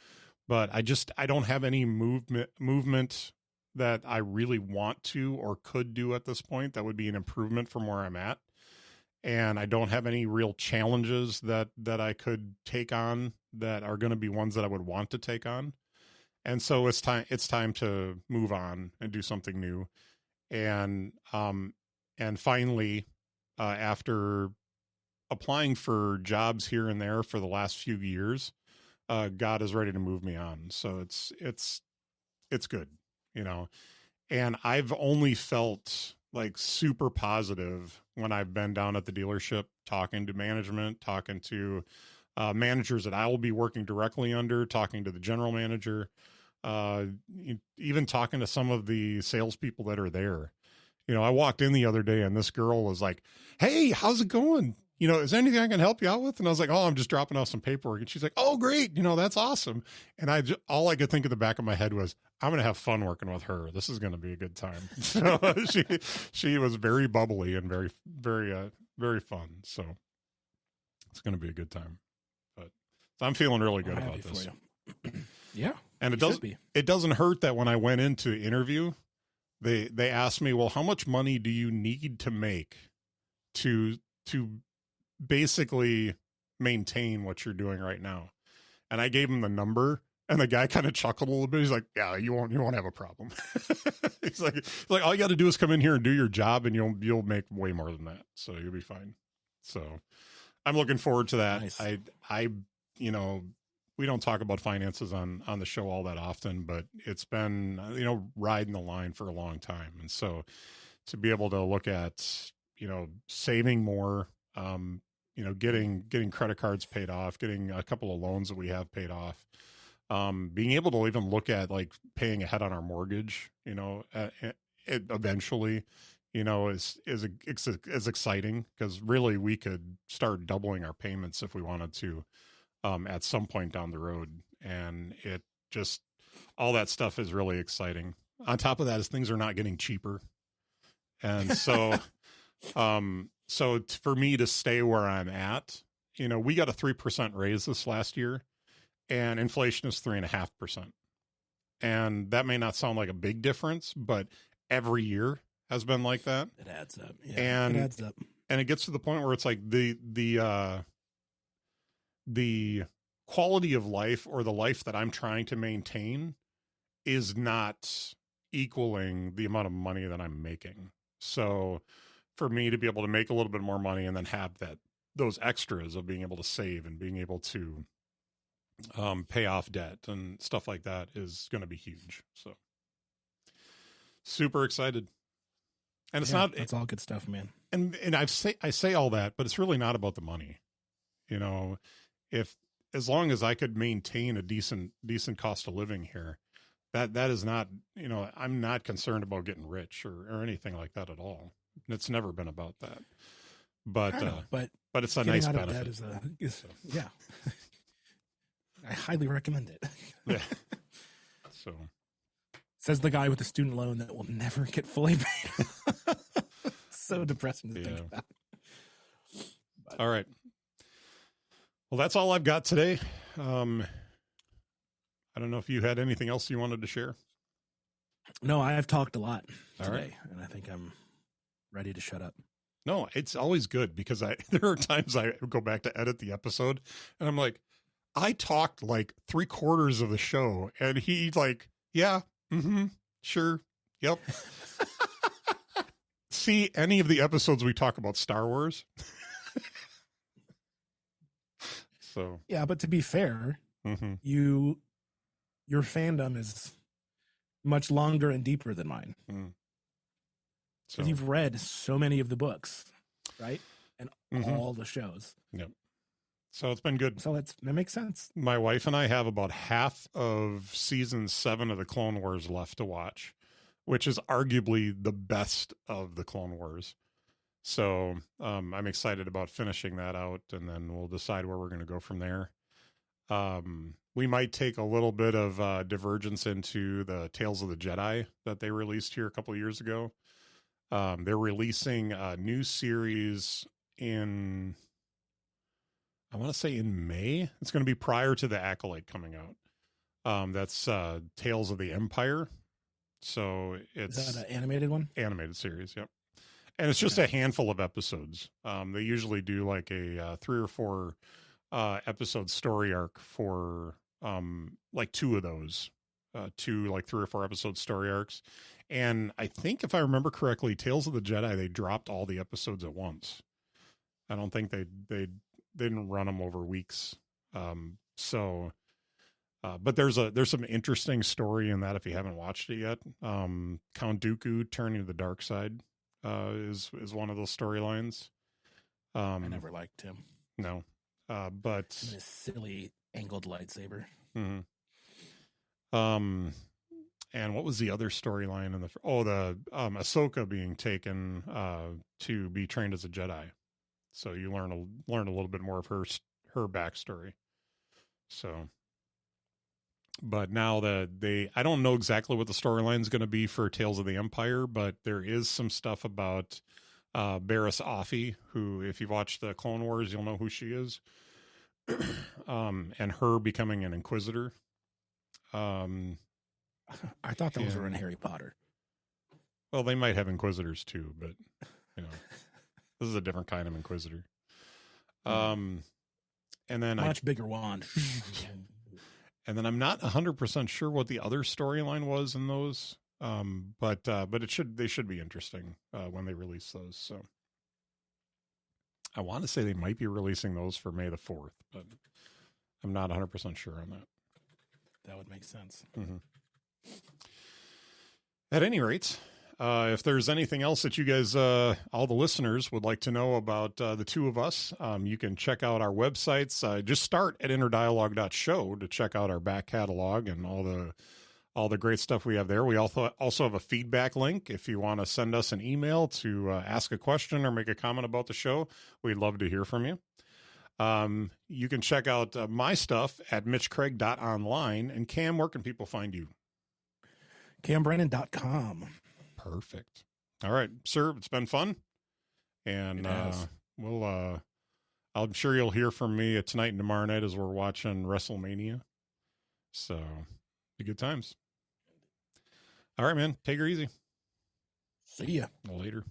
but I don't have any movement that I really want to or could do at this point. That would be an improvement from where I'm at. And I don't have any real challenges that I could take on that are going to be ones that I would want to take on. And so it's time to move on and do something new. And finally, after applying for jobs here and there for the last few years, God is ready to move me on. So it's good, and I've only felt like super positive when I've been down at the dealership, talking to management, talking to managers that I will be working directly under, talking to the general manager, even talking to some of the salespeople that are there. I walked in the other day and this girl was like, "Hey, how's it going? Is there anything I can help you out with?" And I was like, "Oh, I'm just dropping off some paperwork." And she's like, "Oh, great. That's awesome." And all I could think of the back of my head was, I'm going to have fun working with her. This is going to be a good time. So she was very bubbly and very, very, very fun. So it's going to be a good time, but I'm feeling really good about this. Yeah. And it doesn't hurt that when I went in to interview, they asked me, "Well, how much money do you need to make to basically maintain what you're doing right now?" And I gave him the number, and the guy kind of chuckled a little bit. He's like, "Yeah, you won't have a problem." He's like, all you got to do is come in here and do your job, and you'll make way more than that. So you'll be fine. So I'm looking forward to that. Nice. we don't talk about finances on the show all that often, but it's been, riding the line for a long time. And so to be able to look at, saving more, getting credit cards paid off, getting a couple of loans that we have paid off, being able to even look at like paying ahead on our mortgage, eventually, is exciting, because really we could start doubling our payments if we wanted to, at some point down the road. And it just, all that stuff is really exciting. On top of that is things are not getting cheaper. And so, for me to stay where I'm at, we got a 3% raise this last year, and inflation is 3.5%. And that may not sound like a big difference, but every year has been like that. It adds up. Yeah, and it adds up. And it gets to the point where it's like the quality of life, or the life that I'm trying to maintain, is not equaling the amount of money that I'm making. So for me to be able to make a little bit more money and then have those extras of being able to save and being able to pay off debt and stuff like that is going to be huge. So super excited. And it's it's all good stuff, man. And I say all that, but it's really not about the money. As long as I could maintain a decent cost of living here, that is not, I'm not concerned about getting rich or anything like that at all. It's never been about that. But it's a nice benefit. Yeah. I highly recommend it. Yeah. So says the guy with the student loan that will never get fully paid. So depressing to think about. But, all right. Well, that's all I've got today. I don't know if you had anything else you wanted to share. No, I have talked a lot today, right. And I think I'm ready to shut up. No, it's always good, because there are times I go back to edit the episode and I'm like, I talked like 3/4 of the show, and he's like, yeah, sure. Yep. See any of the episodes we talk about Star Wars. So, yeah, but to be fair, your fandom is much longer and deeper than mine. So you've read so many of the books, right? And all the shows. Yep. So it's been good. So that makes sense. My wife and I have about half of season 7 of the Clone Wars left to watch, which is arguably the best of the Clone Wars. So I'm excited about finishing that out, and then we'll decide where we're going to go from there. We might take a little bit of divergence into the Tales of the Jedi that they released here a couple of years ago. They're releasing a new series in, I want to say in May. It's going to be prior to the Acolyte coming out. That's Tales of the Empire. So it's is that an animated one? Animated series, yep. And it's just a handful of episodes. They usually do like a 3 or 4 episode story arc for like 2 of those, 2 like 3 or 4 episode story arcs. And I think if I remember correctly, Tales of the Jedi, they dropped all the episodes at once. I don't think they didn't run them over weeks. But there's some interesting story in that if you haven't watched it yet. Count Dooku turning to the dark side is one of those storylines. I never liked him. No, but this silly angled lightsaber. And what was the other storyline in the Ahsoka being taken to be trained as a Jedi, so you learn a little bit more of her backstory. So, but now I don't know exactly what the storyline is going to be for Tales of the Empire, but there is some stuff about Barriss Offee, who, if you've watched the Clone Wars, you'll know who she is, and her becoming an Inquisitor. I thought those were in Harry Potter. Well, they might have Inquisitors too, but this is a different kind of Inquisitor. And then much bigger wand. And then I'm not 100% sure what the other storyline was in those, but they should be interesting when they release those. So I want to say they might be releasing those for May the 4th, but I'm not 100% sure on that. That would make sense. Mm-hmm. At any rate, if there's anything else that you guys, all the listeners, would like to know about the two of us, you can check out our websites. Just start at innerdialogue.show to check out our back catalog and all the great stuff we have there. We also have a feedback link if you want to send us an email to ask a question or make a comment about the show. We'd love to hear from you. You can check out my stuff at mitchcraig.online. And Cam, where can people find you? CamBrennan.com. Perfect. All right, sir. It's been fun. And I'm sure you'll hear from me tonight and tomorrow night as we're watching WrestleMania. So be good times. All right, man. Take her easy. See ya. Later.